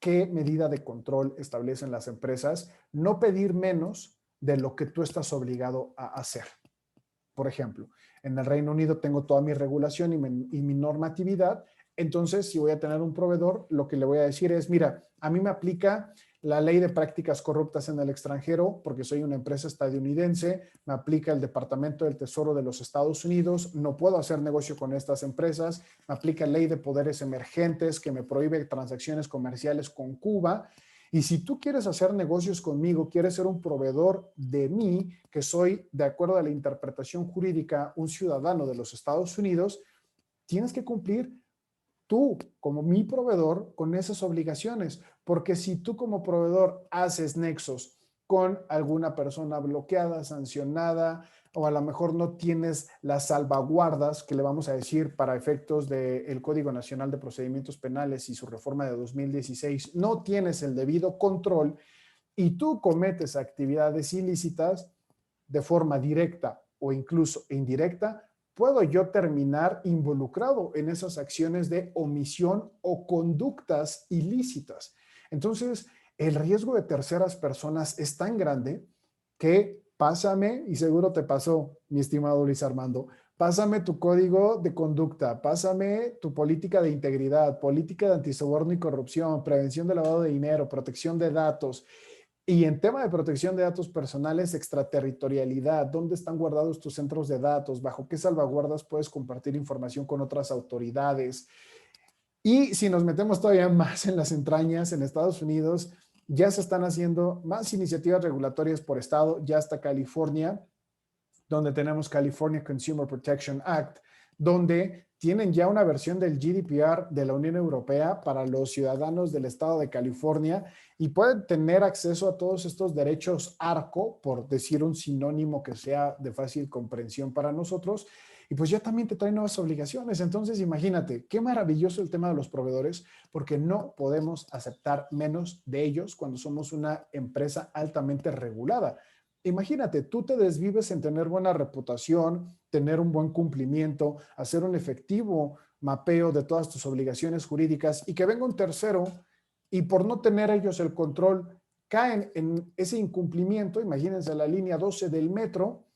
¿Qué medida de control establecen las empresas? No pedir menos de lo que tú estás obligado a hacer. Por ejemplo, en el Reino Unido tengo toda mi regulación y mi normatividad. Entonces, si voy a tener un proveedor, lo que le voy a decir es, mira, a mí me aplica la ley de prácticas corruptas en el extranjero, porque soy una empresa estadounidense, me aplica el Departamento del Tesoro de los Estados Unidos, no puedo hacer negocio con estas empresas, me aplica ley de poderes emergentes que me prohíbe transacciones comerciales con Cuba. Y si tú quieres hacer negocios conmigo, quieres ser un proveedor de mí, que soy, de acuerdo a la interpretación jurídica, un ciudadano de los Estados Unidos, tienes que cumplir tú como mi proveedor con esas obligaciones, porque si tú como proveedor haces nexos con alguna persona bloqueada, sancionada, o a lo mejor no tienes las salvaguardas que le vamos a decir para efectos del Código Nacional de Procedimientos Penales y su reforma de 2016, no tienes el debido control y tú cometes actividades ilícitas de forma directa o incluso indirecta, puedo yo terminar involucrado en esas acciones de omisión o conductas ilícitas. Entonces, el riesgo de terceras personas es tan grande que pásame, y seguro te pasó, mi estimado Luis Armando, pásame tu código de conducta, pásame tu política de integridad, política de antisoborno y corrupción, prevención de lavado de dinero, protección de datos. Y en tema de protección de datos personales, extraterritorialidad, ¿dónde están guardados tus centros de datos? ¿Bajo qué salvaguardas puedes compartir información con otras autoridades? Y si nos metemos todavía más en las entrañas, en Estados Unidos ya se están haciendo más iniciativas regulatorias por estado, ya hasta California, donde tenemos California Consumer Protection Act, donde tienen ya una versión del GDPR de la Unión Europea para los ciudadanos del estado de California y pueden tener acceso a todos estos derechos ARCO, por decir un sinónimo que sea de fácil comprensión para nosotros, y pues ya también te trae nuevas obligaciones. Entonces, imagínate, qué maravilloso el tema de los proveedores, porque no podemos aceptar menos de ellos cuando somos una empresa altamente regulada. Imagínate, tú te desvives en tener buena reputación, tener un buen cumplimiento, hacer un efectivo mapeo de todas tus obligaciones jurídicas y que venga un tercero y por no tener ellos el control caen en ese incumplimiento. Imagínense la línea 12 del metro,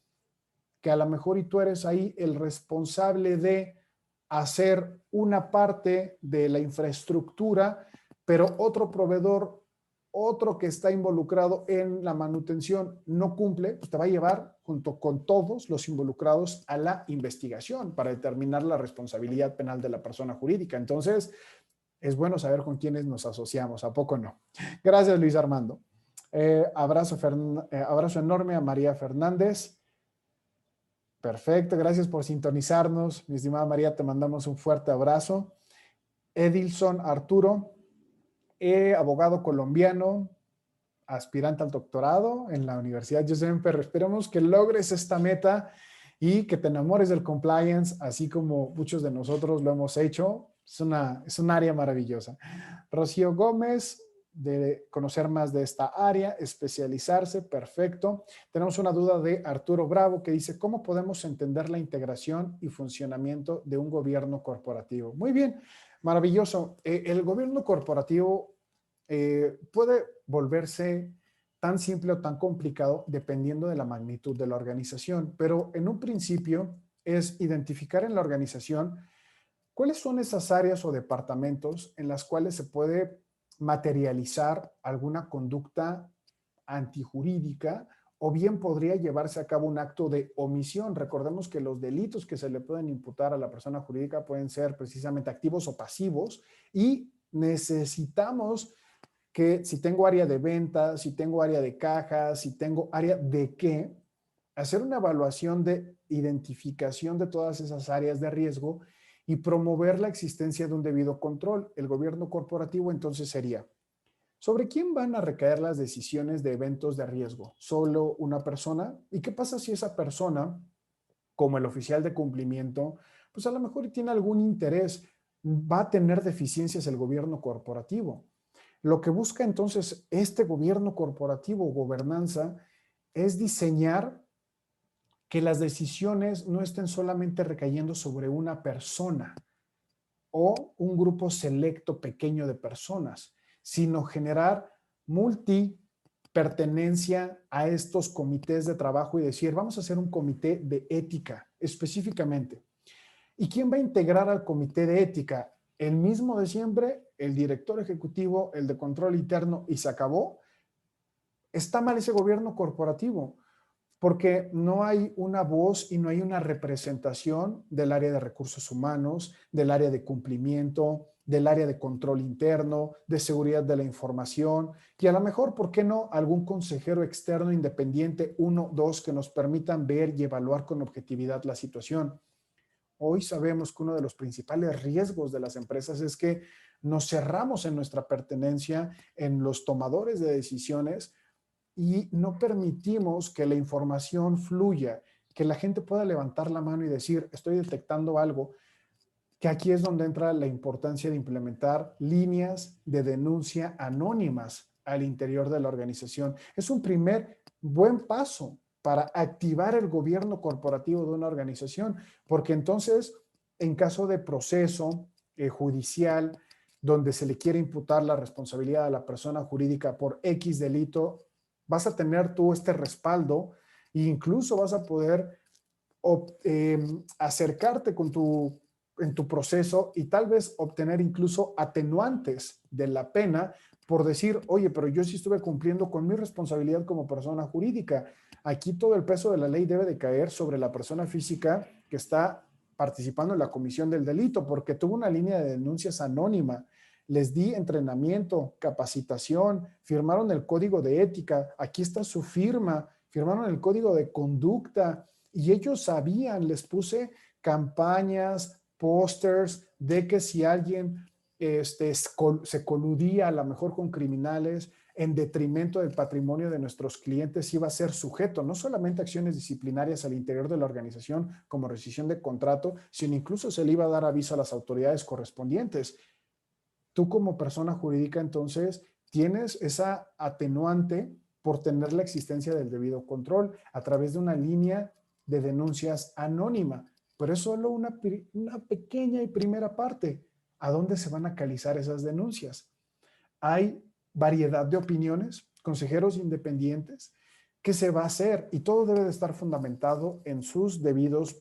que a lo mejor y tú eres ahí el responsable de hacer una parte de la infraestructura, pero otro proveedor, otro que está involucrado en la manutención no cumple, pues te va a llevar junto con todos los involucrados a la investigación para determinar la responsabilidad penal de la persona jurídica. Entonces, es bueno saber con quiénes nos asociamos, ¿a poco no? Gracias, Luis Armando. Abrazo enorme a María Fernández. Perfecto, gracias por sintonizarnos. Mi estimada María, te mandamos un fuerte abrazo. Edilson Arturo, abogado colombiano, aspirante al doctorado en la Universidad José Perro. Esperemos que logres esta meta y que te enamores del compliance, así como muchos de nosotros lo hemos hecho. Es un área maravillosa. Rocío Gómez, de conocer más de esta área, especializarse, perfecto. Tenemos una duda de Arturo Bravo que dice, ¿cómo podemos entender la integración y funcionamiento de un gobierno corporativo? Muy bien, maravilloso. El gobierno corporativo puede volverse tan simple o tan complicado dependiendo de la magnitud de la organización, pero en un principio es identificar en la organización cuáles son esas áreas o departamentos en las cuales se puede materializar alguna conducta antijurídica o bien podría llevarse a cabo un acto de omisión. Recordemos que los delitos que se le pueden imputar a la persona jurídica pueden ser precisamente activos o pasivos y necesitamos que si tengo área de ventas, si tengo área de cajas, si tengo área de qué, hacer una evaluación de identificación de todas esas áreas de riesgo y promover la existencia de un debido control. El gobierno corporativo entonces sería, ¿sobre quién van a recaer las decisiones de eventos de riesgo? ¿Solo una persona? ¿Y qué pasa si esa persona, como el oficial de cumplimiento, pues a lo mejor tiene algún interés, va a tener deficiencias el gobierno corporativo? Lo que busca entonces este gobierno corporativo o gobernanza es diseñar que las decisiones no estén solamente recayendo sobre una persona o un grupo selecto pequeño de personas, sino generar multipertenencia a estos comités de trabajo y decir, vamos a hacer un comité de ética específicamente. ¿Y quién va a integrar al comité de ética? El mismo de siempre, el director ejecutivo, el de control interno y se acabó. Está mal ese gobierno corporativo porque no hay una voz y no hay una representación del área de recursos humanos, del área de cumplimiento, del área de control interno, de seguridad de la información y a lo mejor, ¿por qué no?, algún consejero externo independiente, uno, dos, que nos permitan ver y evaluar con objetividad la situación. Hoy sabemos que uno de los principales riesgos de las empresas es que nos cerramos en nuestra pertenencia, en los tomadores de decisiones, y no permitimos que la información fluya, que la gente pueda levantar la mano y decir, estoy detectando algo, que aquí es donde entra la importancia de implementar líneas de denuncia anónimas al interior de la organización. Es un primer buen paso para activar el gobierno corporativo de una organización, porque entonces, en caso de proceso judicial, donde se le quiere imputar la responsabilidad a la persona jurídica por X delito, vas a tener tú este respaldo e incluso vas a poder acercarte en tu proceso y tal vez obtener incluso atenuantes de la pena por decir, oye, pero yo sí estuve cumpliendo con mi responsabilidad como persona jurídica. Aquí todo el peso de la ley debe de caer sobre la persona física que está participando en la comisión del delito, porque tuvo una línea de denuncias anónima. Les di entrenamiento, capacitación, firmaron el código de ética, aquí está su firma, firmaron el código de conducta y ellos sabían, les puse campañas, pósters de que si alguien se coludía a lo mejor con criminales en detrimento del patrimonio de nuestros clientes, iba a ser sujeto no solamente a acciones disciplinarias al interior de la organización como rescisión de contrato, sino incluso se le iba a dar aviso a las autoridades correspondientes. Tú como persona jurídica entonces tienes esa atenuante por tener la existencia del debido control a través de una línea de denuncias anónima, pero es solo una pequeña y primera parte. ¿A dónde se van a canalizar esas denuncias? Hay variedad de opiniones, consejeros independientes, ¿qué se va a hacer? Y todo debe de estar fundamentado en sus debidas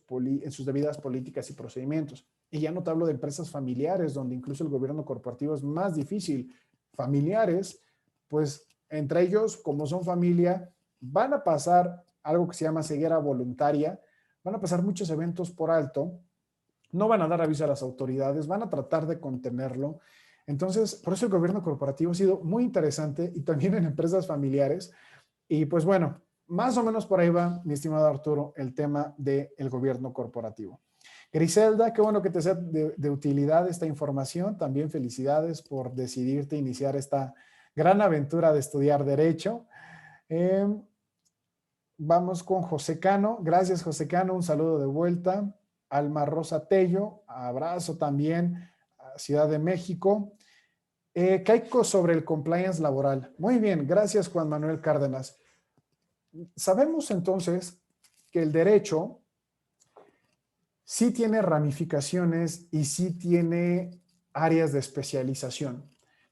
políticas y procedimientos. Y ya no te hablo de empresas familiares, donde incluso el gobierno corporativo es más difícil. Familiares, pues entre ellos, como son familia, van a pasar algo que se llama ceguera voluntaria, van a pasar muchos eventos por alto, no van a dar aviso a las autoridades, van a tratar de contenerlo. Entonces, por eso el gobierno corporativo ha sido muy interesante y también en empresas familiares. Y pues bueno, más o menos por ahí va, mi estimado Arturo, el tema del gobierno corporativo. Griselda, qué bueno que te sea de utilidad esta información. También felicidades por decidirte iniciar esta gran aventura de estudiar Derecho. Eh, Vamos con José Cano. Gracias, José Cano. Un saludo de vuelta. Alma Rosa Tello, abrazo también a Ciudad de México. Caico sobre el compliance laboral. Muy bien, gracias Juan Manuel Cárdenas. Sabemos entonces que el derecho sí tiene ramificaciones y sí tiene áreas de especialización.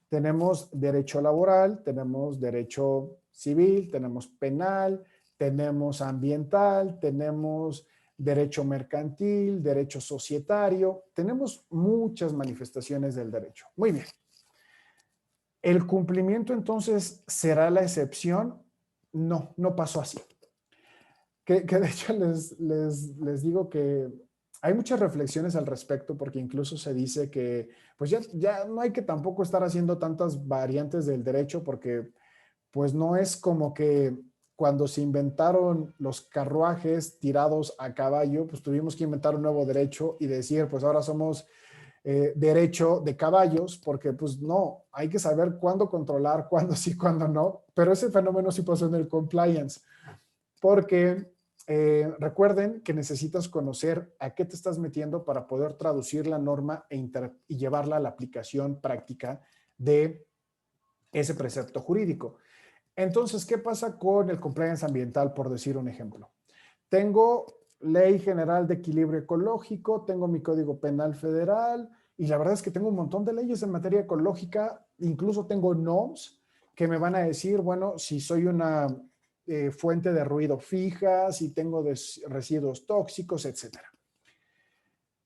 Tenemos derecho laboral, tenemos derecho civil, tenemos penal, tenemos ambiental, tenemos derecho mercantil, derecho societario, tenemos muchas manifestaciones del derecho. Muy bien. ¿El cumplimiento entonces será la excepción? No, no pasó así. Que de hecho les digo que hay muchas reflexiones al respecto porque incluso se dice que pues ya no hay que tampoco estar haciendo tantas variantes del derecho porque pues no es como que cuando se inventaron los carruajes tirados a caballo, pues tuvimos que inventar un nuevo derecho y decir, pues ahora somos derecho de caballos, porque pues no, hay que saber cuándo controlar, cuándo sí, cuándo no, pero ese fenómeno sí pasó en el compliance, porque recuerden que necesitas conocer a qué te estás metiendo para poder traducir la norma y llevarla a la aplicación práctica de ese precepto jurídico. Entonces, ¿qué pasa con el compliance ambiental, por decir un ejemplo? Tengo Ley General de Equilibrio Ecológico, tengo mi Código Penal Federal y la verdad es que tengo un montón de leyes en materia ecológica, incluso tengo NOMS que me van a decir, bueno, si soy una fuente de ruido fija, si tengo residuos tóxicos, etcétera.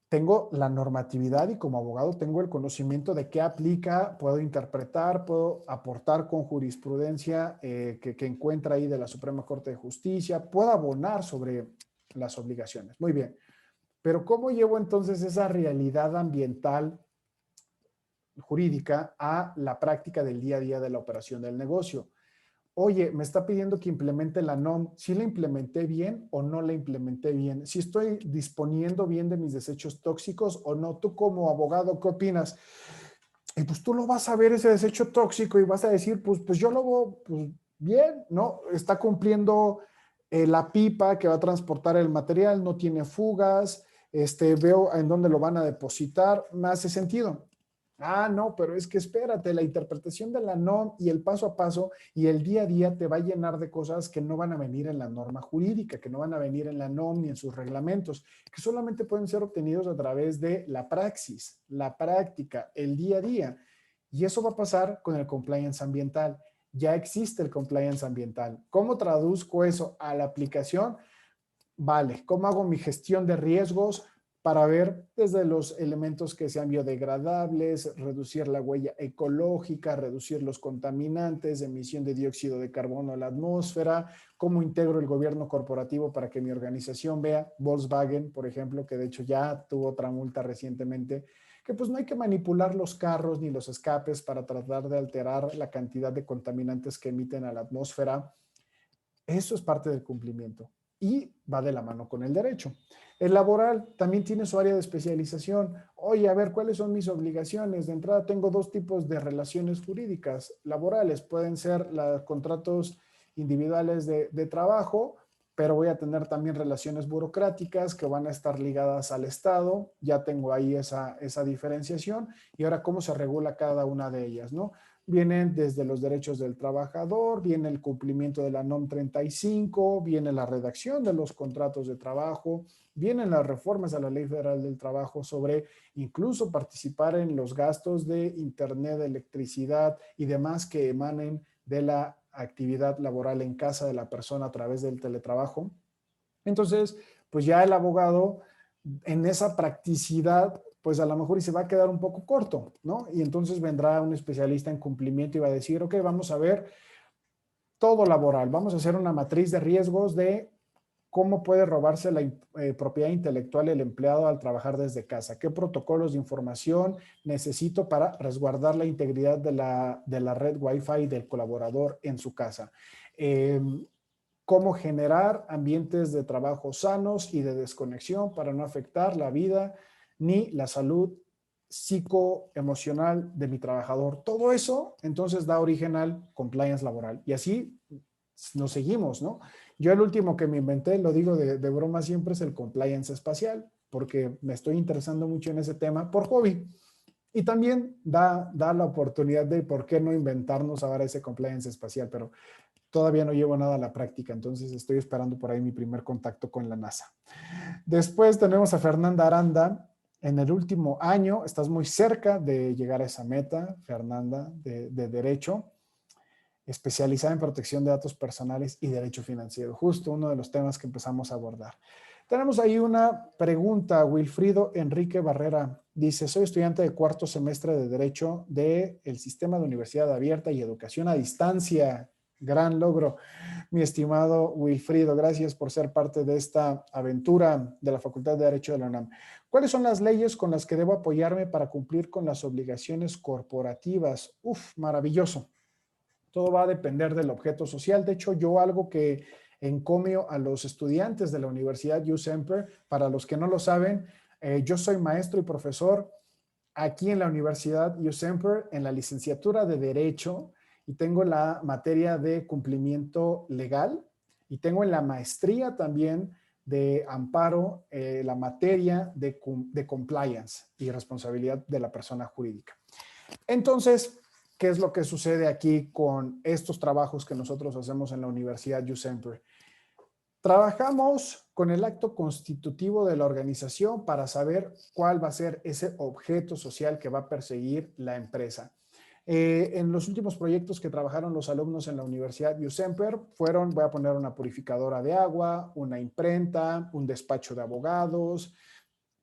Tengo la normatividad y como abogado tengo el conocimiento de qué aplica, puedo interpretar, puedo aportar con jurisprudencia que encuentra ahí de la Suprema Corte de Justicia, puedo abonar sobre las obligaciones. Muy bien, pero ¿cómo llevo entonces esa realidad ambiental jurídica a la práctica del día a día de la operación del negocio? Oye, me está pidiendo que implemente la NOM, ¿sí la implementé bien o no la implementé bien? ¿Si estoy disponiendo bien de mis desechos tóxicos o no? Tú como abogado, ¿qué opinas? Y pues tú lo vas a ver ese desecho tóxico y vas a decir, pues yo lo veo pues, bien, ¿no? Está cumpliendo la pipa que va a transportar el material, no tiene fugas, veo en dónde lo van a depositar, me hace sentido. Ah, no, pero es que espérate, la interpretación de la NOM y el paso a paso y el día a día te va a llenar de cosas que no van a venir en la norma jurídica, que no van a venir en la NOM ni en sus reglamentos, que solamente pueden ser obtenidos a través de la praxis, la práctica, el día a día. Y eso va a pasar con el compliance ambiental. Ya existe el compliance ambiental. ¿Cómo traduzco eso a la aplicación? Vale, ¿cómo hago mi gestión de riesgos para ver desde los elementos que sean biodegradables, reducir la huella ecológica, reducir los contaminantes, emisión de dióxido de carbono a la atmósfera? ¿Cómo integro el gobierno corporativo para que mi organización vea? Volkswagen, por ejemplo, que de hecho ya tuvo otra multa recientemente, que pues no hay que manipular los carros ni los escapes para tratar de alterar la cantidad de contaminantes que emiten a la atmósfera. Eso es parte del cumplimiento. y va de la mano con el derecho. El laboral también tiene su área de especialización. Oye, a ver, ¿cuáles son mis obligaciones? De entrada tengo dos tipos de relaciones jurídicas laborales. Pueden ser los contratos individuales de trabajo, pero voy a tener también relaciones burocráticas que van a estar ligadas al Estado. Ya tengo ahí esa diferenciación. Y ahora, ¿cómo se regula cada una de ellas, no? Vienen desde los derechos del trabajador, viene el cumplimiento de la NOM 35, viene la redacción de los contratos de trabajo, vienen las reformas a la Ley Federal del Trabajo sobre incluso participar en los gastos de internet, de electricidad y demás que emanen de la actividad laboral en casa de la persona a través del teletrabajo. Entonces, pues ya el abogado en esa practicidad, pues a lo mejor y se va a quedar un poco corto, ¿no? Y entonces vendrá un especialista en cumplimiento y va a decir, ok, vamos a ver todo laboral, vamos a hacer una matriz de riesgos de cómo puede robarse la propiedad intelectual el empleado al trabajar desde casa, qué protocolos de información necesito para resguardar la integridad de la red Wi-Fi del colaborador en su casa. Cómo generar ambientes de trabajo sanos y de desconexión para no afectar la vida ni la salud psicoemocional de mi trabajador. Todo eso entonces da origen al compliance laboral y así nos seguimos, ¿no? Yo el último que me inventé, lo digo de broma siempre, es el compliance espacial, porque me estoy interesando mucho en ese tema por hobby. Y también da la oportunidad de por qué no inventarnos ahora ese compliance espacial, pero todavía no llevo nada a la práctica, entonces estoy esperando por ahí mi primer contacto con la NASA. Después tenemos a Fernanda Aranda. En el último año, estás muy cerca de llegar a esa meta, Fernanda, de Derecho, especializada en protección de datos personales y derecho financiero, justo uno de los temas que empezamos a abordar. Tenemos ahí una pregunta, Wilfrido Enrique Barrera. Dice, soy estudiante de cuarto semestre de Derecho del Sistema de Universidad Abierta y Educación a Distancia. Gran logro, mi estimado Wilfrido. Gracias por ser parte de esta aventura de la Facultad de Derecho de la UNAM. ¿Cuáles son las leyes con las que debo apoyarme para cumplir con las obligaciones corporativas? Uf, maravilloso. Todo va a depender del objeto social. De hecho, yo algo que encomio a los estudiantes de la Universidad USemper, para los que no lo saben, yo soy maestro y profesor aquí en la Universidad USemper en la licenciatura de Derecho y tengo la materia de cumplimiento legal y tengo en la maestría también de amparo la materia de compliance y responsabilidad de la persona jurídica. Entonces, ¿qué es lo que sucede aquí con estos trabajos que nosotros hacemos en la Universidad USemper? Trabajamos con el acto constitutivo de la organización para saber cuál va a ser ese objeto social que va a perseguir la empresa. En los últimos proyectos que trabajaron los alumnos en la Universidad USemper fueron, voy a poner una purificadora de agua, una imprenta, un despacho de abogados,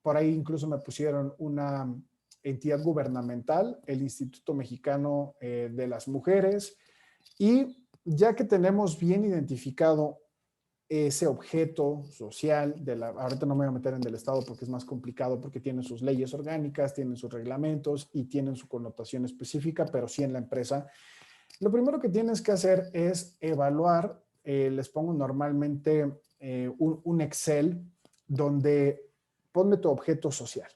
por ahí incluso me pusieron una entidad gubernamental, el Instituto Mexicano de las Mujeres, y ya que tenemos bien identificado ese objeto social, ahorita no me voy a meter en el Estado porque es más complicado, porque tienen sus leyes orgánicas, tienen sus reglamentos y tienen su connotación específica, pero sí en la empresa. Lo primero que tienes que hacer es evaluar, les pongo normalmente un Excel donde ponme tu objeto social.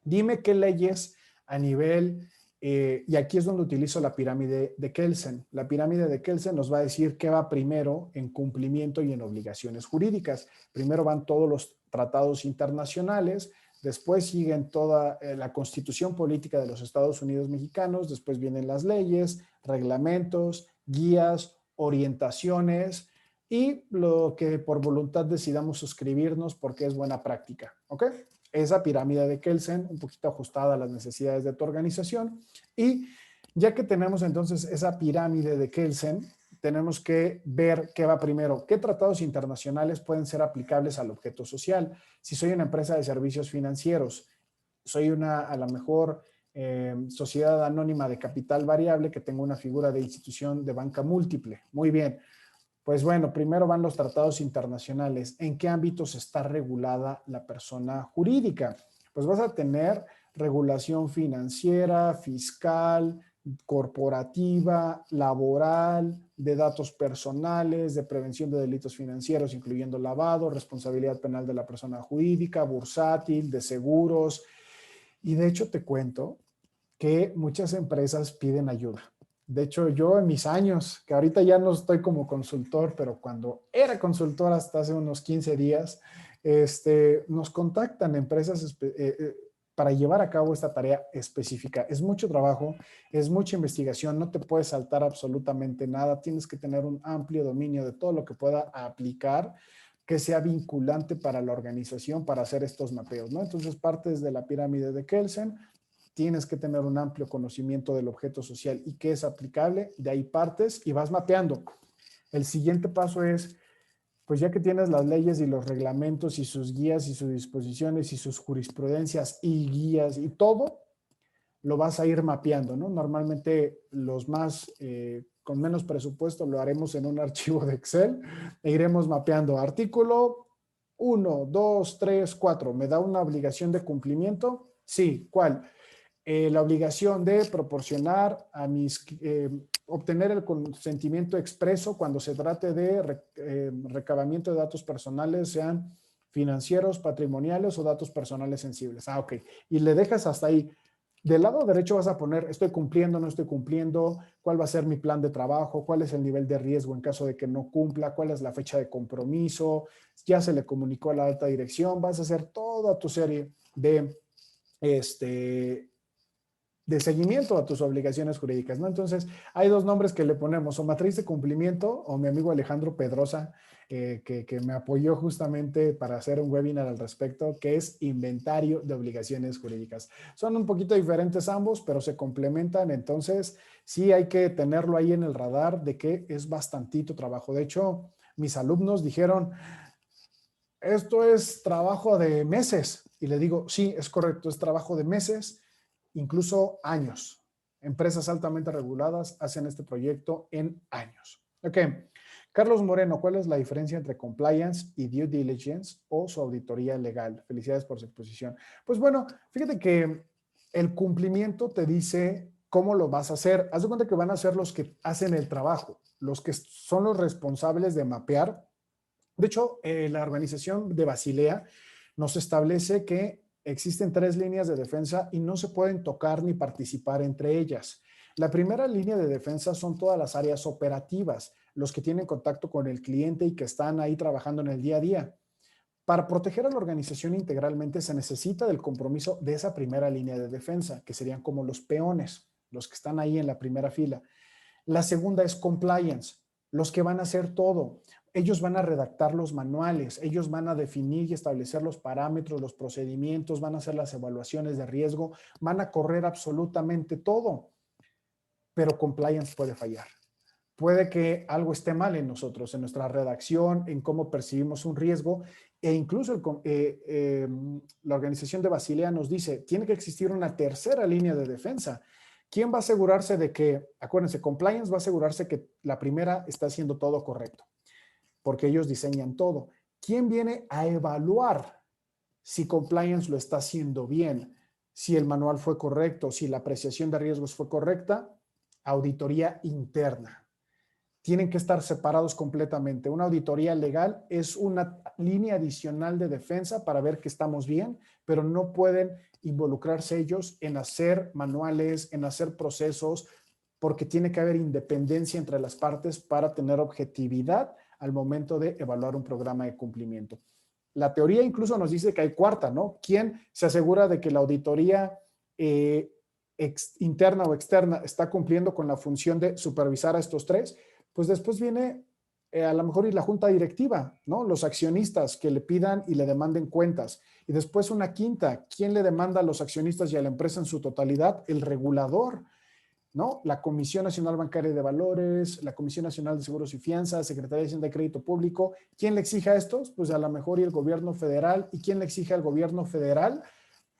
Dime qué leyes a nivel, y aquí es donde utilizo la pirámide de Kelsen. La pirámide de Kelsen nos va a decir qué va primero en cumplimiento y en obligaciones jurídicas. Primero van todos los tratados internacionales, después siguen toda la Constitución Política de los Estados Unidos Mexicanos, después vienen las leyes, reglamentos, guías, orientaciones y lo que por voluntad decidamos suscribirnos porque es buena práctica, ¿ok? Esa pirámide de Kelsen, un poquito ajustada a las necesidades de tu organización. Y ya que tenemos entonces esa pirámide de Kelsen, tenemos que ver qué va primero, qué tratados internacionales pueden ser aplicables al objeto social. Si soy una empresa de servicios financieros, soy a lo mejor sociedad anónima de capital variable que tengo una figura de institución de banca múltiple. Muy bien. Pues bueno, primero van los tratados internacionales. ¿En qué ámbitos está regulada la persona jurídica? Pues vas a tener regulación financiera, fiscal, corporativa, laboral, de datos personales, de prevención de delitos financieros, incluyendo lavado, responsabilidad penal de la persona jurídica, bursátil, de seguros. Y de hecho te cuento que muchas empresas piden ayuda. De hecho, yo en mis años, que ahorita ya no estoy como consultor, pero cuando era consultor hasta hace unos 15 días, nos contactan empresas para llevar a cabo esta tarea específica. Es mucho trabajo, es mucha investigación, no te puedes saltar absolutamente nada, tienes que tener un amplio dominio de todo lo que pueda aplicar que sea vinculante para la organización para hacer estos mapeos, ¿no? Entonces, partes de la pirámide de Kelsen, tienes que tener un amplio conocimiento del objeto social y qué es aplicable, de ahí partes y vas mapeando. El siguiente paso es, pues ya que tienes las leyes y los reglamentos y sus guías y sus disposiciones y sus jurisprudencias y guías y todo, lo vas a ir mapeando, ¿no? Normalmente los más con menos presupuesto lo haremos en un archivo de Excel e iremos mapeando artículo 1, 2, 3, 4. ¿Me da una obligación de cumplimiento? Sí. ¿Cuál? La obligación de proporcionar a obtener el consentimiento expreso cuando se trate de recabamiento de datos personales, sean financieros, patrimoniales o datos personales sensibles. Ah, ok. Y le dejas hasta ahí. Del lado derecho vas a poner, estoy cumpliendo, no estoy cumpliendo, cuál va a ser mi plan de trabajo, cuál es el nivel de riesgo en caso de que no cumpla, cuál es la fecha de compromiso, ya se le comunicó a la alta dirección, vas a hacer toda tu serie este, de seguimiento a tus obligaciones jurídicas, ¿no? Entonces, hay dos nombres que le ponemos, o matriz de cumplimiento, o mi amigo Alejandro Pedrosa, que me apoyó justamente para hacer un webinar al respecto, que es inventario de obligaciones jurídicas. Son un poquito diferentes ambos, pero se complementan, entonces sí hay que tenerlo ahí en el radar de que es bastantito trabajo. De hecho, mis alumnos dijeron, esto es trabajo de meses. Y le digo, sí, es correcto, es trabajo de meses, incluso años. Empresas altamente reguladas hacen este proyecto en años. Ok. Carlos Moreno, ¿cuál es la diferencia entre compliance y due diligence o su auditoría legal? Felicidades por su exposición. Pues bueno, fíjate que el cumplimiento te dice cómo lo vas a hacer. Haz de cuenta que van a ser los que hacen el trabajo, los que son los responsables de mapear. De hecho, la organización de Basilea nos establece que existen 3 líneas de defensa y no se pueden tocar ni participar entre ellas. La primera línea de defensa son todas las áreas operativas, los que tienen contacto con el cliente y que están ahí trabajando en el día a día. Para proteger a la organización integralmente se necesita del compromiso de esa primera línea de defensa, que serían como los peones, los que están ahí en la primera fila. La segunda es compliance, los que van a hacer todo. Ellos van a redactar los manuales, ellos van a definir y establecer los parámetros, los procedimientos, van a hacer las evaluaciones de riesgo, van a correr absolutamente todo, pero compliance puede fallar. Puede que algo esté mal en nosotros, en nuestra redacción, en cómo percibimos un riesgo, e incluso la organización de Basilea nos dice, tiene que existir una tercera línea de defensa. ¿Quién va a asegurarse de que, acuérdense, compliance va a asegurarse que la primera está haciendo todo correcto? Porque ellos diseñan todo. ¿Quién viene a evaluar si compliance lo está haciendo bien? Si el manual fue correcto, si la apreciación de riesgos fue correcta, auditoría interna. Tienen que estar separados completamente. Una auditoría legal es una línea adicional de defensa para ver que estamos bien, pero no pueden involucrarse ellos en hacer manuales, en hacer procesos, porque tiene que haber independencia entre las partes para tener objetividad al momento de evaluar un programa de cumplimiento. La teoría incluso nos dice que hay cuarta, ¿no? ¿Quién se asegura de que la auditoría interna o externa está cumpliendo con la función de supervisar a estos tres? Pues después viene a lo mejor y la junta directiva, ¿no? Los accionistas que le pidan y le demanden cuentas. Y después una quinta, ¿quién le demanda a los accionistas y a la empresa en su totalidad? El regulador, ¿no? La Comisión Nacional Bancaria de Valores, la Comisión Nacional de Seguros y Fianzas, Secretaría de Hacienda y Crédito Público. ¿Quién le exige a estos? Pues a lo mejor y el gobierno federal. ¿Y quién le exige al gobierno federal?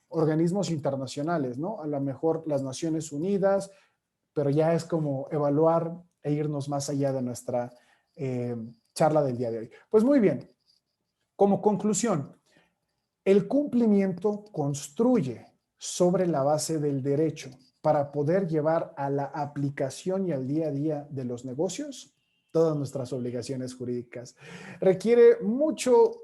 Organismos internacionales, ¿no? A lo mejor las Naciones Unidas, pero ya es como evaluar e irnos más allá de nuestra charla del día de hoy. Pues muy bien, como conclusión, el cumplimiento construye sobre la base del derecho para poder llevar a la aplicación y al día a día de los negocios todas nuestras obligaciones jurídicas. Requiere mucho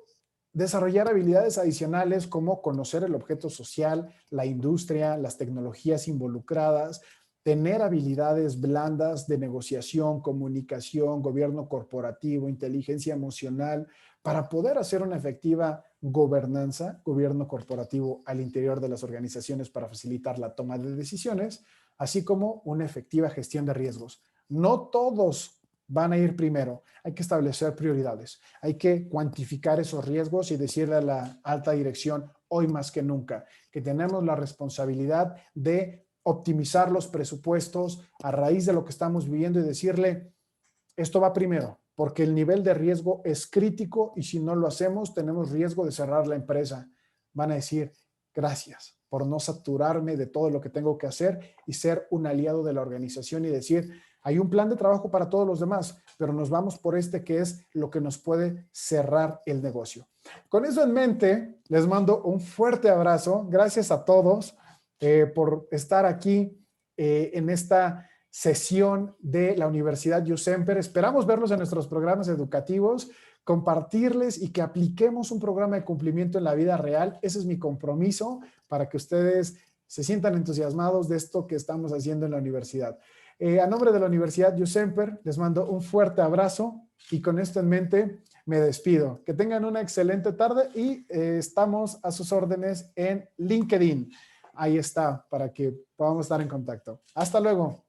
desarrollar habilidades adicionales como conocer el objeto social, la industria, las tecnologías involucradas, tener habilidades blandas de negociación, comunicación, gobierno corporativo, inteligencia emocional, para poder hacer una efectiva gobernanza, gobierno corporativo al interior de las organizaciones para facilitar la toma de decisiones, así como una efectiva gestión de riesgos. No todos van a ir primero. Hay que establecer prioridades. Hay que cuantificar esos riesgos y decirle a la alta dirección, hoy más que nunca, que tenemos la responsabilidad de optimizar los presupuestos a raíz de lo que estamos viviendo y decirle, esto va primero, porque el nivel de riesgo es crítico y si no lo hacemos, tenemos riesgo de cerrar la empresa. Van a decir, gracias por no saturarme de todo lo que tengo que hacer y ser un aliado de la organización y decir, hay un plan de trabajo para todos los demás, pero nos vamos por este que es lo que nos puede cerrar el negocio. Con eso en mente, les mando un fuerte abrazo. Gracias a todos por estar aquí en esta sesión de la Universidad Jusemper. Esperamos verlos en nuestros programas educativos, compartirles y que apliquemos un programa de cumplimiento en la vida real. Ese es mi compromiso para que ustedes se sientan entusiasmados de esto que estamos haciendo en la universidad. A nombre de la Universidad Jusemper, les mando un fuerte abrazo y con esto en mente me despido. Que tengan una excelente tarde y estamos a sus órdenes en LinkedIn. Ahí está, para que podamos estar en contacto. Hasta luego.